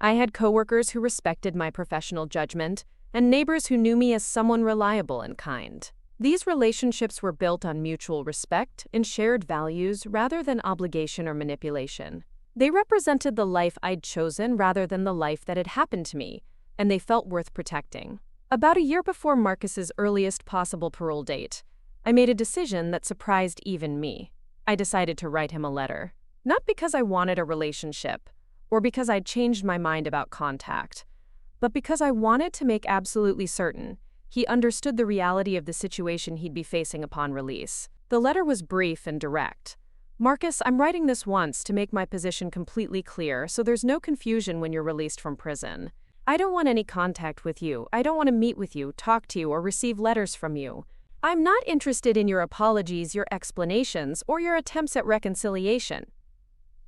I had coworkers who respected my professional judgment, and neighbors who knew me as someone reliable and kind. These relationships were built on mutual respect and shared values rather than obligation or manipulation. They represented the life I'd chosen rather than the life that had happened to me, and they felt worth protecting. About a year before Marcus's earliest possible parole date, I made a decision that surprised even me. I decided to write him a letter. Not because I wanted a relationship, or because I'd changed my mind about contact, but because I wanted to make absolutely certain he understood the reality of the situation he'd be facing upon release. The letter was brief and direct. Marcus, I'm writing this once to make my position completely clear so there's no confusion when you're released from prison. I don't want any contact with you. I don't want to meet with you, talk to you, or receive letters from you. I'm not interested in your apologies, your explanations, or your attempts at reconciliation.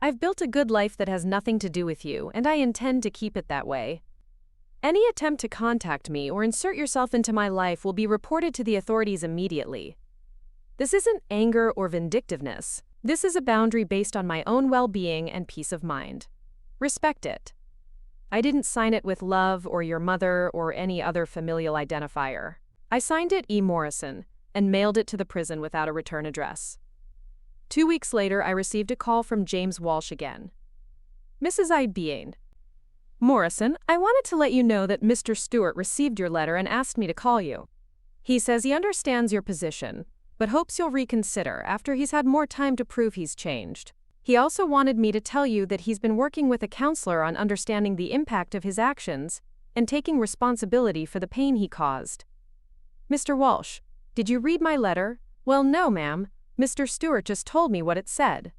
I've built a good life that has nothing to do with you, and I intend to keep it that way. Any attempt to contact me or insert yourself into my life will be reported to the authorities immediately. This isn't anger or vindictiveness. This is a boundary based on my own well-being and peace of mind. Respect it. I didn't sign it with love or your mother or any other familial identifier. I signed it E. Morrison and mailed it to the prison without a return address. 2 weeks later, I received a call from James Walsh again. Mrs. Ibane. Morrison, I wanted to let you know that Mr. Stewart received your letter and asked me to call you. He says he understands your position, but hopes you'll reconsider after he's had more time to prove he's changed. He also wanted me to tell you that he's been working with a counselor on understanding the impact of his actions and taking responsibility for the pain he caused. Mr. Walsh, did you read my letter? Well, no, ma'am. Mr. Stewart just told me what it said.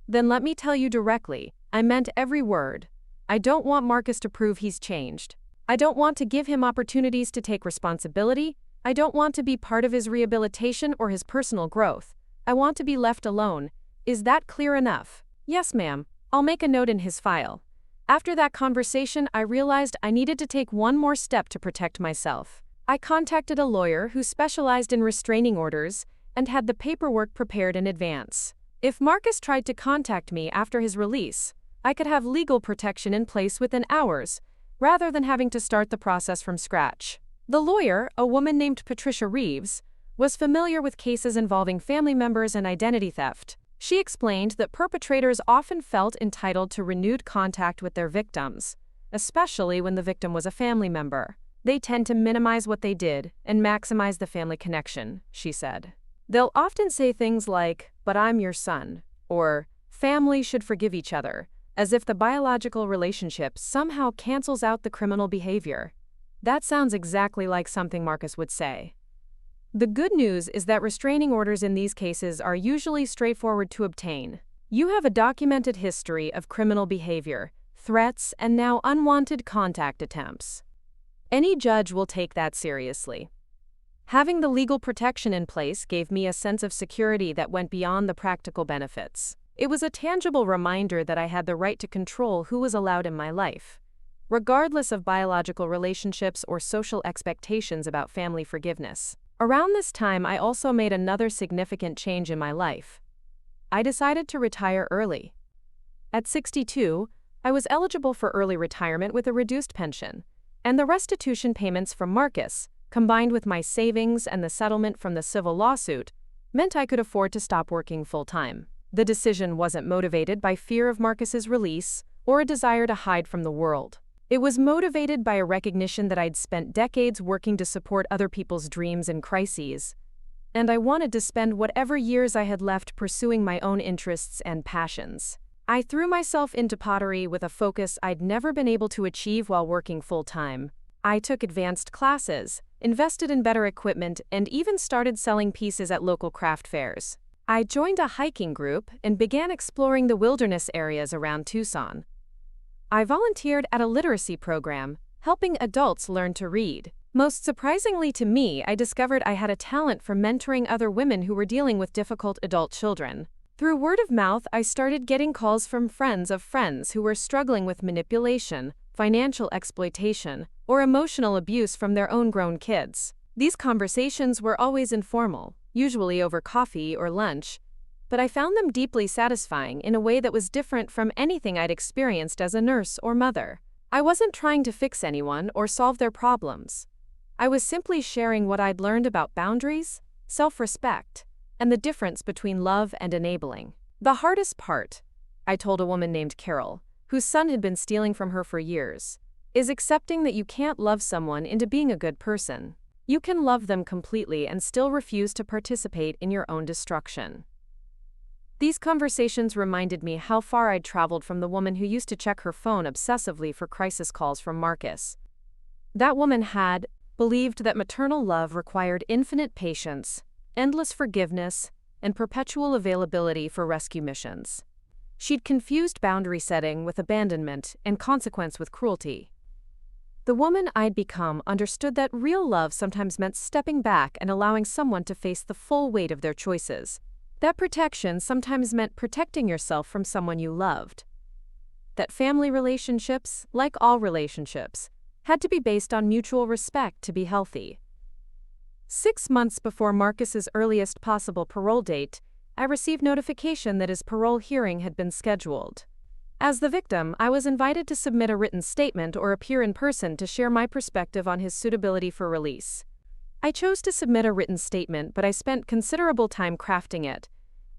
Then let me tell you directly, I meant every word. I don't want Marcus to prove he's changed. I don't want to give him opportunities to take responsibility. I don't want to be part of his rehabilitation or his personal growth. I want to be left alone. Is that clear enough? Yes, ma'am. I'll make a note in his file. After that conversation, I realized I needed to take one more step to protect myself. I contacted a lawyer who specialized in restraining orders and had the paperwork prepared in advance. If Marcus tried to contact me after his release, I could have legal protection in place within hours, rather than having to start the process from scratch. The lawyer, a woman named Patricia Reeves, was familiar with cases involving family members and identity theft. She explained that perpetrators often felt entitled to renewed contact with their victims, especially when the victim was a family member. They tend to minimize what they did and maximize the family connection, she said. They'll often say things like, "But I'm your son," or "Family should forgive each other," as if the biological relationship somehow cancels out the criminal behavior. That sounds exactly like something Marcus would say. The good news is that restraining orders in these cases are usually straightforward to obtain. You have a documented history of criminal behavior, threats, and now unwanted contact attempts. Any judge will take that seriously. Having the legal protection in place gave me a sense of security that went beyond the practical benefits. It was a tangible reminder that I had the right to control who was allowed in my life, regardless of biological relationships or social expectations about family forgiveness. Around this time, I also made another significant change in my life. I decided to retire early. At 62, I was eligible for early retirement with a reduced pension, and the restitution payments from Marcus, combined with my savings and the settlement from the civil lawsuit, meant I could afford to stop working full-time. The decision wasn't motivated by fear of Marcus's release or a desire to hide from the world. It was motivated by a recognition that I'd spent decades working to support other people's dreams and crises, and I wanted to spend whatever years I had left pursuing my own interests and passions. I threw myself into pottery with a focus I'd never been able to achieve while working full-time. I took advanced classes, invested in better equipment, and even started selling pieces at local craft fairs. I joined a hiking group and began exploring the wilderness areas around Tucson. I volunteered at a literacy program, helping adults learn to read. Most surprisingly to me, I discovered I had a talent for mentoring other women who were dealing with difficult adult children. Through word of mouth, I started getting calls from friends of friends who were struggling with manipulation, financial exploitation, or emotional abuse from their own grown kids. These conversations were always informal, usually over coffee or lunch, but I found them deeply satisfying in a way that was different from anything I'd experienced as a nurse or mother. I wasn't trying to fix anyone or solve their problems. I was simply sharing what I'd learned about boundaries, self-respect, and the difference between love and enabling. The hardest part, I told a woman named Carol, whose son had been stealing from her for years, is accepting that you can't love someone into being a good person. You can love them completely and still refuse to participate in your own destruction. These conversations reminded me how far I'd traveled from the woman who used to check her phone obsessively for crisis calls from Marcus. That woman had believed that maternal love required infinite patience, endless forgiveness, and perpetual availability for rescue missions. She'd confused boundary setting with abandonment and consequence with cruelty. The woman I'd become understood that real love sometimes meant stepping back and allowing someone to face the full weight of their choices. That protection sometimes meant protecting yourself from someone you loved. That family relationships, like all relationships, had to be based on mutual respect to be healthy. 6 months before Marcus's earliest possible parole date, I received notification that his parole hearing had been scheduled. As the victim, I was invited to submit a written statement or appear in person to share my perspective on his suitability for release. I chose to submit a written statement, but I spent considerable time crafting it.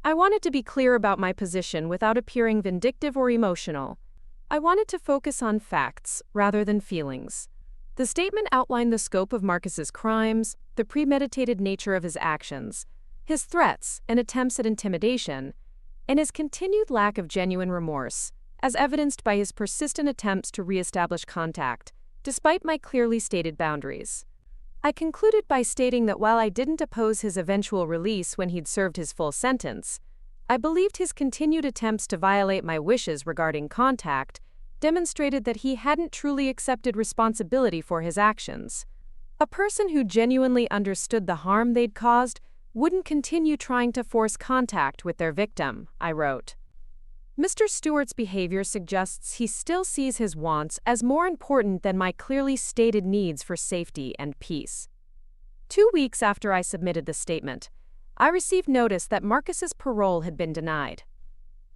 I wanted to be clear about my position without appearing vindictive or emotional. I wanted to focus on facts rather than feelings. The statement outlined the scope of Marcus's crimes, the premeditated nature of his actions, his threats and attempts at intimidation, and his continued lack of genuine remorse, as evidenced by his persistent attempts to reestablish contact, despite my clearly stated boundaries. I concluded by stating that while I didn't oppose his eventual release when he'd served his full sentence, I believed his continued attempts to violate my wishes regarding contact demonstrated that he hadn't truly accepted responsibility for his actions. A person who genuinely understood the harm they'd caused wouldn't continue trying to force contact with their victim, I wrote. Mr. Stewart's behavior suggests he still sees his wants as more important than my clearly stated needs for safety and peace. 2 weeks after I submitted the statement, I received notice that Marcus's parole had been denied.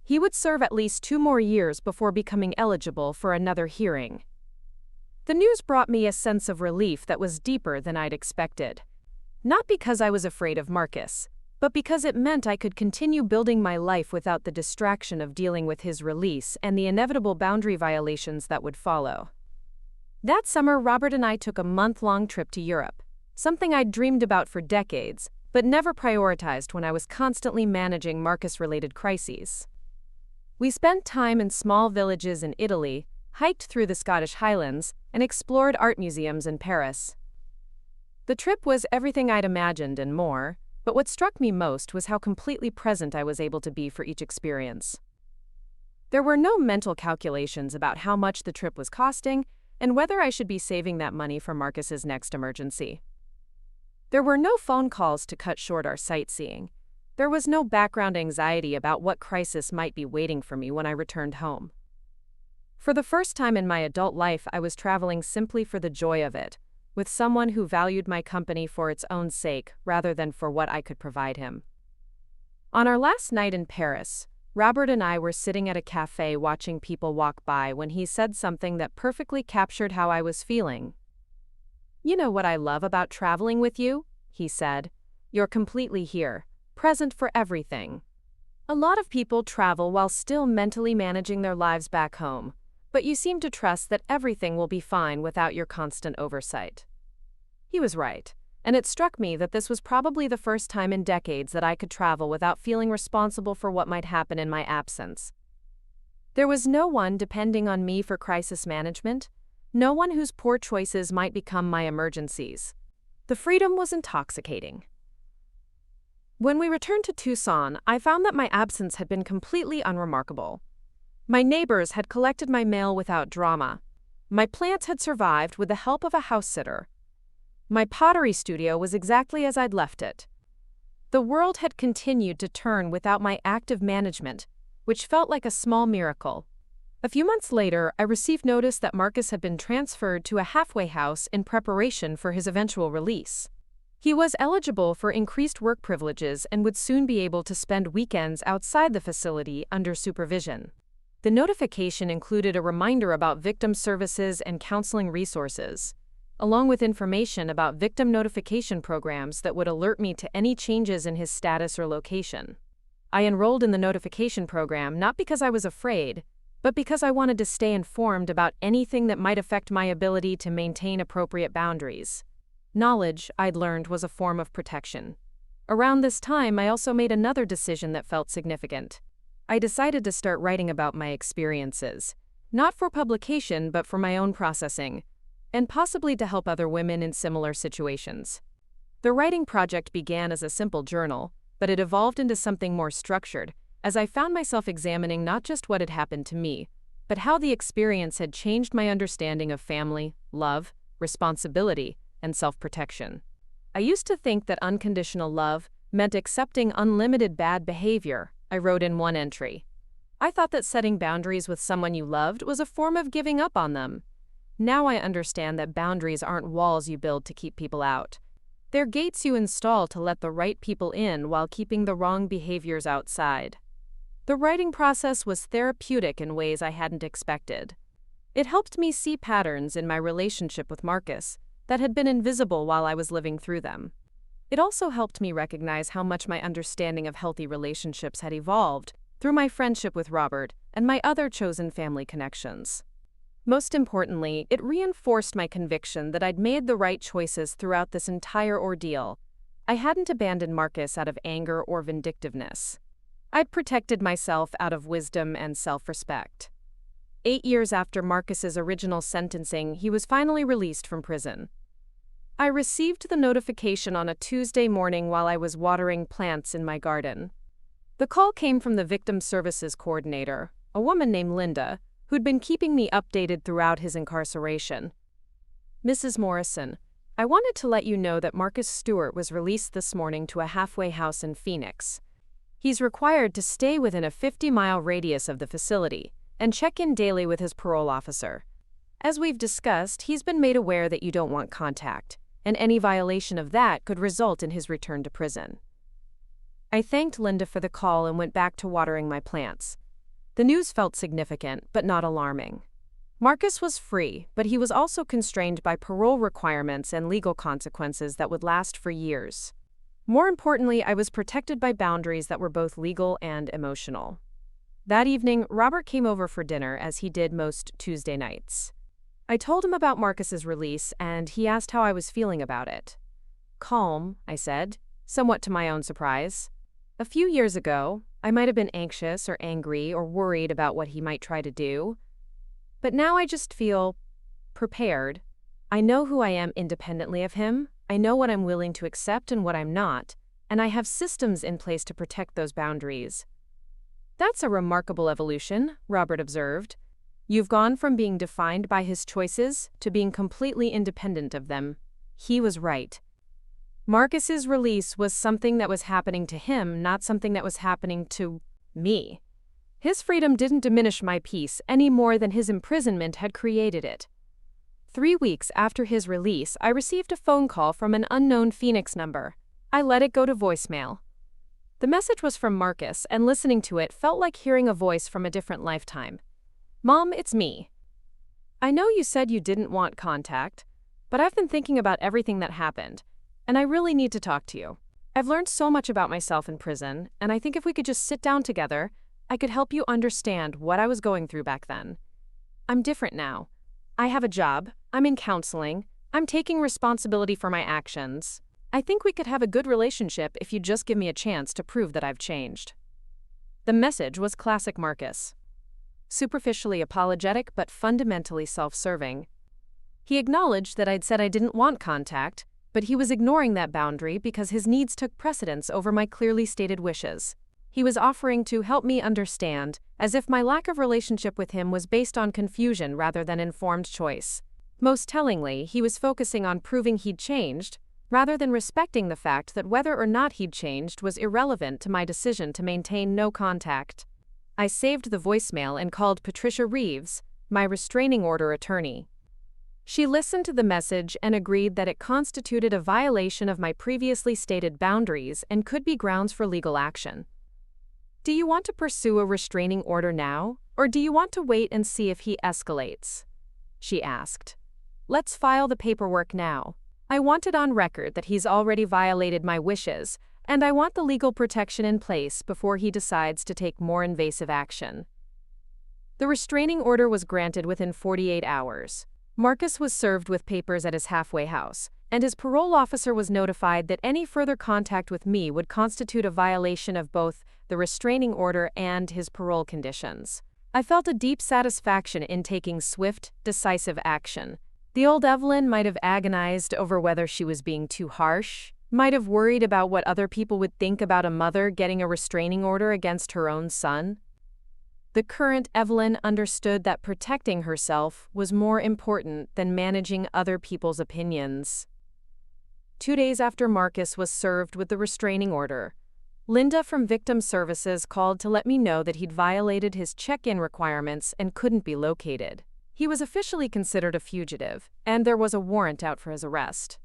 He would serve at least 2 more years before becoming eligible for another hearing. The news brought me a sense of relief that was deeper than I'd expected. Not because I was afraid of Marcus, but because it meant I could continue building my life without the distraction of dealing with his release and the inevitable boundary violations that would follow. That summer, Robert and I took a month-long trip to Europe, something I'd dreamed about for decades, but never prioritized when I was constantly managing Marcus-related crises. We spent time in small villages in Italy, hiked through the Scottish Highlands, and explored art museums in Paris. The trip was everything I'd imagined and more, but what struck me most was how completely present I was able to be for each experience. There were no mental calculations about how much the trip was costing and whether I should be saving that money for Marcus's next emergency. There were no phone calls to cut short our sightseeing. There was no background anxiety about what crisis might be waiting for me when I returned home. For the first time in my adult life, I was traveling simply for the joy of it, with someone who valued my company for its own sake rather than for what I could provide him. On our last night in Paris, Robert and I were sitting at a cafe watching people walk by when he said something that perfectly captured how I was feeling. "You know what I love about traveling with you?" he said. "You're completely here, present for everything. A lot of people travel while still mentally managing their lives back home, but you seem to trust that everything will be fine without your constant oversight." He was right, and it struck me that this was probably the first time in decades that I could travel without feeling responsible for what might happen in my absence. There was no one depending on me for crisis management, no one whose poor choices might become my emergencies. The freedom was intoxicating. When we returned to Tucson, I found that my absence had been completely unremarkable. My neighbors had collected my mail without drama. My plants had survived with the help of a house sitter. My pottery studio was exactly as I'd left it. The world had continued to turn without my active management, which felt like a small miracle. A few months later, I received notice that Marcus had been transferred to a halfway house in preparation for his eventual release. He was eligible for increased work privileges and would soon be able to spend weekends outside the facility under supervision. The notification included a reminder about victim services and counseling resources, along with information about victim notification programs that would alert me to any changes in his status or location. I enrolled in the notification program not because I was afraid, but because I wanted to stay informed about anything that might affect my ability to maintain appropriate boundaries. Knowledge, I'd learned, was a form of protection. Around this time, I also made another decision that felt significant. I decided to start writing about my experiences, not for publication but for my own processing, and possibly to help other women in similar situations. The writing project began as a simple journal, but it evolved into something more structured, as I found myself examining not just what had happened to me, but how the experience had changed my understanding of family, love, responsibility, and self-protection. I used to think that unconditional love meant accepting unlimited bad behavior, I wrote in one entry. I thought that setting boundaries with someone you loved was a form of giving up on them. Now I understand that boundaries aren't walls you build to keep people out. They're gates you install to let the right people in while keeping the wrong behaviors outside. The writing process was therapeutic in ways I hadn't expected. It helped me see patterns in my relationship with Marcus that had been invisible while I was living through them. It also helped me recognize how much my understanding of healthy relationships had evolved through my friendship with Robert and my other chosen family connections. Most importantly, it reinforced my conviction that I'd made the right choices throughout this entire ordeal. I hadn't abandoned Marcus out of anger or vindictiveness. I'd protected myself out of wisdom and self-respect. 8 years after Marcus's original sentencing, he was finally released from prison. I received the notification on a Tuesday morning while I was watering plants in my garden. The call came from the Victim Services Coordinator, a woman named Linda, who'd been keeping me updated throughout his incarceration. "Mrs. Morrison, I wanted to let you know that Marcus Stewart was released this morning to a halfway house in Phoenix. He's required to stay within a 50-mile radius of the facility and check in daily with his parole officer. As we've discussed, he's been made aware that you don't want contact, and any violation of that could result in his return to prison." I thanked Linda for the call and went back to watering my plants. The news felt significant, but not alarming. Marcus was free, but he was also constrained by parole requirements and legal consequences that would last for years. More importantly, I was protected by boundaries that were both legal and emotional. That evening, Robert came over for dinner as he did most Tuesday nights. I told him about Marcus's release, and he asked how I was feeling about it. Calm, I said, somewhat to my own surprise. A few years ago, I might have been anxious or angry or worried about what he might try to do. But now I just feel prepared. I know who I am independently of him, I know what I'm willing to accept and what I'm not, and I have systems in place to protect those boundaries. That's a remarkable evolution, Robert observed. You've gone from being defined by his choices to being completely independent of them. He was right. Marcus's release was something that was happening to him, not something that was happening to me. His freedom didn't diminish my peace any more than his imprisonment had created it. 3 weeks after his release, I received a phone call from an unknown Phoenix number. I let it go to voicemail. The message was from Marcus, and listening to it felt like hearing a voice from a different lifetime. Mom, it's me. I know you said you didn't want contact, but I've been thinking about everything that happened, and I really need to talk to you. I've learned so much about myself in prison, and I think if we could just sit down together, I could help you understand what I was going through back then. I'm different now. I have a job, I'm in counseling, I'm taking responsibility for my actions. I think we could have a good relationship if you just give me a chance to prove that I've changed. The message was classic Marcus. Superficially apologetic but fundamentally self-serving. He acknowledged that I'd said I didn't want contact, but he was ignoring that boundary because his needs took precedence over my clearly stated wishes. He was offering to help me understand, as if my lack of relationship with him was based on confusion rather than informed choice. Most tellingly, he was focusing on proving he'd changed, rather than respecting the fact that whether or not he'd changed was irrelevant to my decision to maintain no contact. I saved the voicemail and called Patricia Reeves, my restraining order attorney. She listened to the message and agreed that it constituted a violation of my previously stated boundaries and could be grounds for legal action. Do you want to pursue a restraining order now, or do you want to wait and see if he escalates? She asked. Let's file the paperwork now. I want it on record that he's already violated my wishes, and I want the legal protection in place before he decides to take more invasive action. The restraining order was granted within 48 hours. Marcus was served with papers at his halfway house, and his parole officer was notified that any further contact with me would constitute a violation of both the restraining order and his parole conditions. I felt a deep satisfaction in taking swift, decisive action. The old Evelyn might have agonized over whether she was being too harsh, might have worried about what other people would think about a mother getting a restraining order against her own son. The current Evelyn understood that protecting herself was more important than managing other people's opinions. 2 days after Marcus was served with the restraining order, Linda from Victim Services called to let me know that he'd violated his check-in requirements and couldn't be located. He was officially considered a fugitive, and there was a warrant out for his arrest.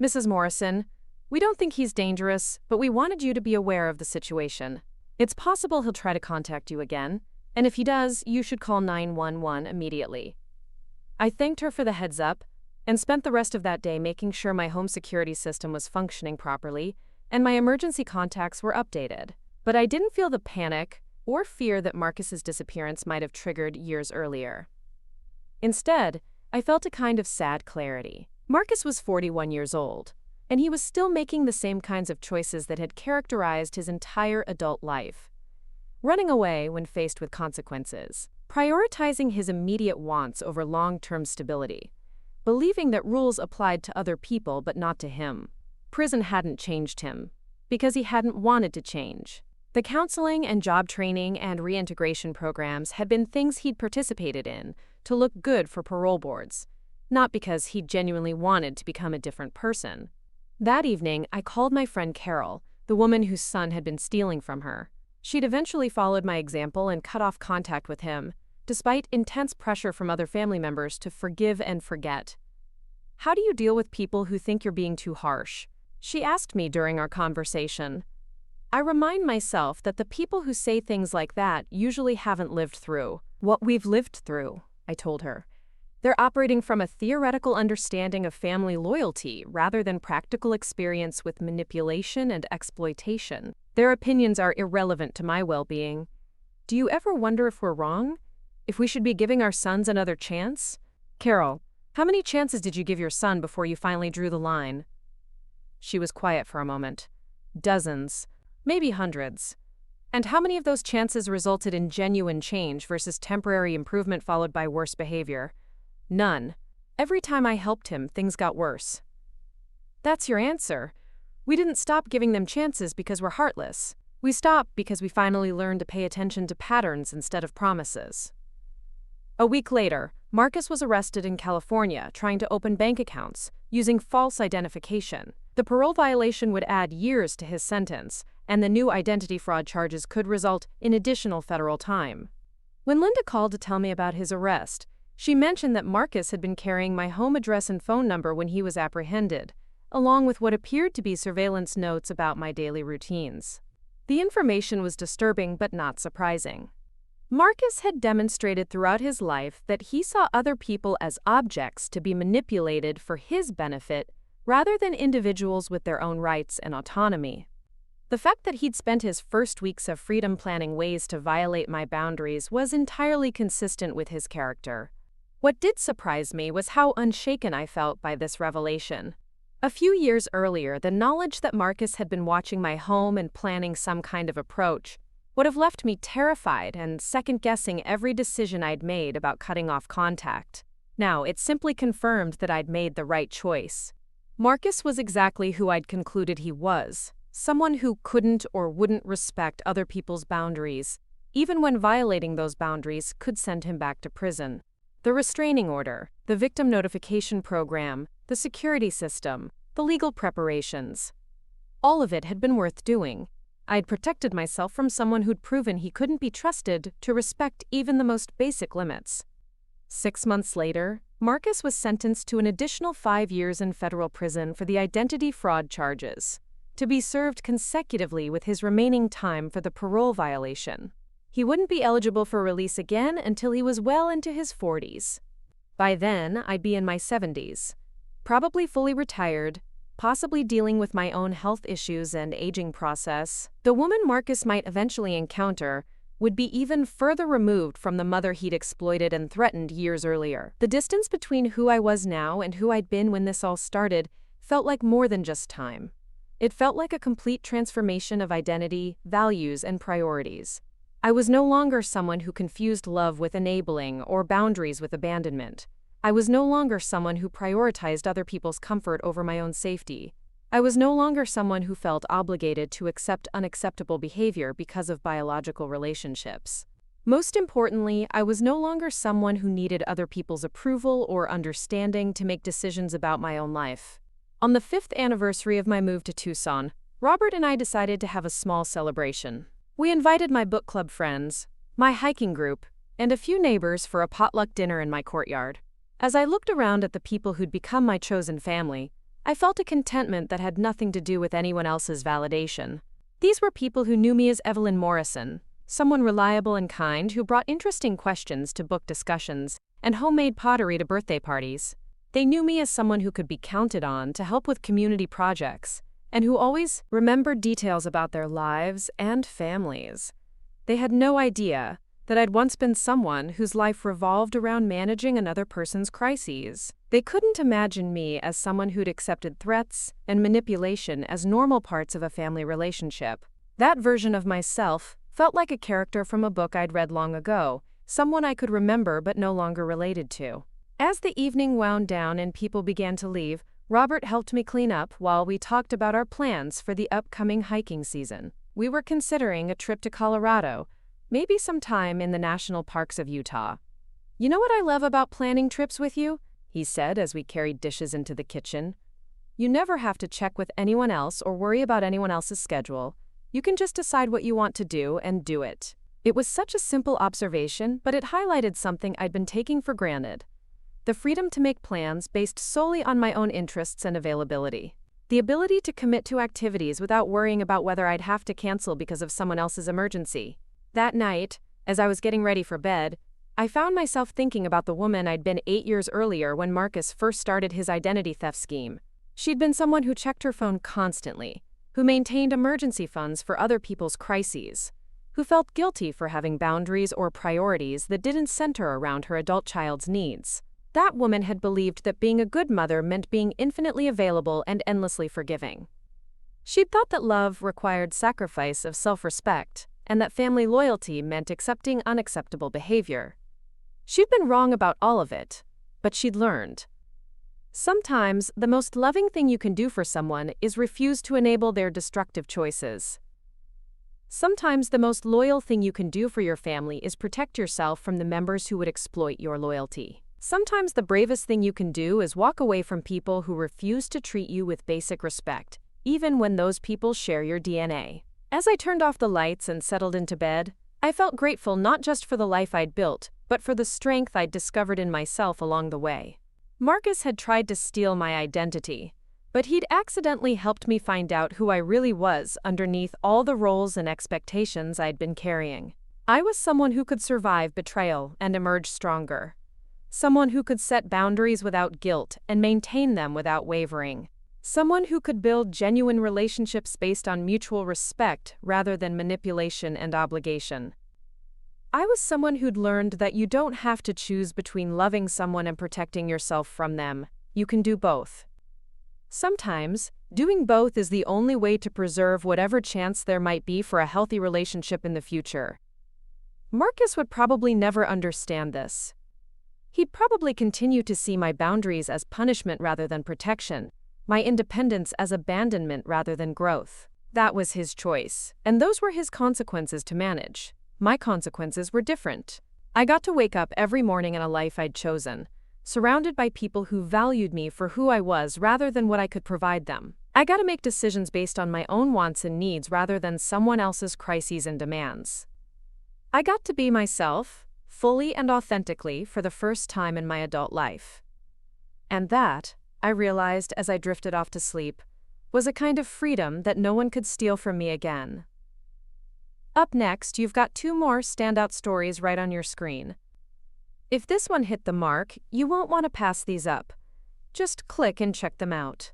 Mrs. Morrison, we don't think he's dangerous, but we wanted you to be aware of the situation. It's possible he'll try to contact you again, and if he does, you should call 911 immediately. I thanked her for the heads up and spent the rest of that day making sure my home security system was functioning properly and my emergency contacts were updated. But I didn't feel the panic or fear that Marcus's disappearance might have triggered years earlier. Instead, I felt a kind of sad clarity. Marcus was 41 years old, and he was still making the same kinds of choices that had characterized his entire adult life. Running away when faced with consequences, prioritizing his immediate wants over long-term stability, believing that rules applied to other people but not to him. Prison hadn't changed him, because he hadn't wanted to change. The counseling and job training and reintegration programs had been things he'd participated in to look good for parole boards, not because he genuinely wanted to become a different person. That evening, I called my friend Carol, the woman whose son had been stealing from her. She'd eventually followed my example and cut off contact with him, despite intense pressure from other family members to forgive and forget. How do you deal with people who think you're being too harsh? She asked me during our conversation. I remind myself that the people who say things like that usually haven't lived through what we've lived through, I told her. They're operating from a theoretical understanding of family loyalty rather than practical experience with manipulation and exploitation. Their opinions are irrelevant to my well-being. Do you ever wonder if we're wrong? If we should be giving our sons another chance? Carol, how many chances did you give your son before you finally drew the line? She was quiet for a moment. Dozens, maybe hundreds. And how many of those chances resulted in genuine change versus temporary improvement followed by worse behavior? None. Every time I helped him, things got worse. That's your answer. We didn't stop giving them chances because we're heartless. We stopped because we finally learned to pay attention to patterns instead of promises. A week later, Marcus was arrested in California trying to open bank accounts using false identification. The parole violation would add years to his sentence, and the new identity fraud charges could result in additional federal time. When Linda called to tell me about his arrest, she mentioned that Marcus had been carrying my home address and phone number when he was apprehended, along with what appeared to be surveillance notes about my daily routines. The information was disturbing but not surprising. Marcus had demonstrated throughout his life that he saw other people as objects to be manipulated for his benefit rather than individuals with their own rights and autonomy. The fact that he'd spent his first weeks of freedom planning ways to violate my boundaries was entirely consistent with his character. What did surprise me was how unshaken I felt by this revelation. A few years earlier, the knowledge that Marcus had been watching my home and planning some kind of approach would have left me terrified and second-guessing every decision I'd made about cutting off contact. Now, it simply confirmed that I'd made the right choice. Marcus was exactly who I'd concluded he was, someone who couldn't or wouldn't respect other people's boundaries, even when violating those boundaries could send him back to prison. The restraining order, the victim notification program, the security system, the legal preparations. All of it had been worth doing. I'd protected myself from someone who'd proven he couldn't be trusted to respect even the most basic limits. 6 months later, Marcus was sentenced to an additional 5 years in federal prison for the identity fraud charges, to be served consecutively with his remaining time for the parole violation. He wouldn't be eligible for release again until he was well into his 40s. By then, I'd be in my 70s, probably fully retired, possibly dealing with my own health issues and aging process. The woman Marcus might eventually encounter would be even further removed from the mother he'd exploited and threatened years earlier. The distance between who I was now and who I'd been when this all started felt like more than just time. It felt like a complete transformation of identity, values, and priorities. I was no longer someone who confused love with enabling or boundaries with abandonment. I was no longer someone who prioritized other people's comfort over my own safety. I was no longer someone who felt obligated to accept unacceptable behavior because of biological relationships. Most importantly, I was no longer someone who needed other people's approval or understanding to make decisions about my own life. On the 5th anniversary of my move to Tucson, Robert and I decided to have a small celebration. We invited my book club friends, my hiking group, and a few neighbors for a potluck dinner in my courtyard. As I looked around at the people who'd become my chosen family, I felt a contentment that had nothing to do with anyone else's validation. These were people who knew me as Evelyn Morrison, someone reliable and kind who brought interesting questions to book discussions and homemade pottery to birthday parties. They knew me as someone who could be counted on to help with community projects, and who always remembered details about their lives and families. They had no idea that I'd once been someone whose life revolved around managing another person's crises. They couldn't imagine me as someone who'd accepted threats and manipulation as normal parts of a family relationship. That version of myself felt like a character from a book I'd read long ago, someone I could remember but no longer related to. As the evening wound down and people began to leave, Robert helped me clean up while we talked about our plans for the upcoming hiking season. We were considering a trip to Colorado, maybe sometime in the national parks of Utah. "You know what I love about planning trips with you?" he said as we carried dishes into the kitchen. "You never have to check with anyone else or worry about anyone else's schedule. You can just decide what you want to do and do it." It was such a simple observation, but it highlighted something I'd been taking for granted: the freedom to make plans based solely on my own interests and availability. The ability to commit to activities without worrying about whether I'd have to cancel because of someone else's emergency. That night, as I was getting ready for bed, I found myself thinking about the woman I'd been 8 years earlier when Marcus first started his identity theft scheme. She'd been someone who checked her phone constantly, who maintained emergency funds for other people's crises, who felt guilty for having boundaries or priorities that didn't center around her adult child's needs. That woman had believed that being a good mother meant being infinitely available and endlessly forgiving. She'd thought that love required sacrifice of self-respect, and that family loyalty meant accepting unacceptable behavior. She'd been wrong about all of it, but she'd learned. Sometimes, the most loving thing you can do for someone is refuse to enable their destructive choices. Sometimes the most loyal thing you can do for your family is protect yourself from the members who would exploit your loyalty. Sometimes the bravest thing you can do is walk away from people who refuse to treat you with basic respect, even when those people share your DNA. As I turned off the lights and settled into bed, I felt grateful not just for the life I'd built, but for the strength I'd discovered in myself along the way. Marcus had tried to steal my identity, but he'd accidentally helped me find out who I really was underneath all the roles and expectations I'd been carrying. I was someone who could survive betrayal and emerge stronger. Someone who could set boundaries without guilt and maintain them without wavering. Someone who could build genuine relationships based on mutual respect rather than manipulation and obligation. I was someone who'd learned that you don't have to choose between loving someone and protecting yourself from them. You can do both. Sometimes, doing both is the only way to preserve whatever chance there might be for a healthy relationship in the future. Marcus would probably never understand this. He'd probably continue to see my boundaries as punishment rather than protection, my independence as abandonment rather than growth. That was his choice, and those were his consequences to manage. My consequences were different. I got to wake up every morning in a life I'd chosen, surrounded by people who valued me for who I was rather than what I could provide them. I got to make decisions based on my own wants and needs rather than someone else's crises and demands. I got to be myself, fully and authentically, for the first time in my adult life. And that, I realized as I drifted off to sleep, was a kind of freedom that no one could steal from me again. Up next, you've got 2 more standout stories right on your screen. If this one hit the mark, you won't want to pass these up. Just click and check them out.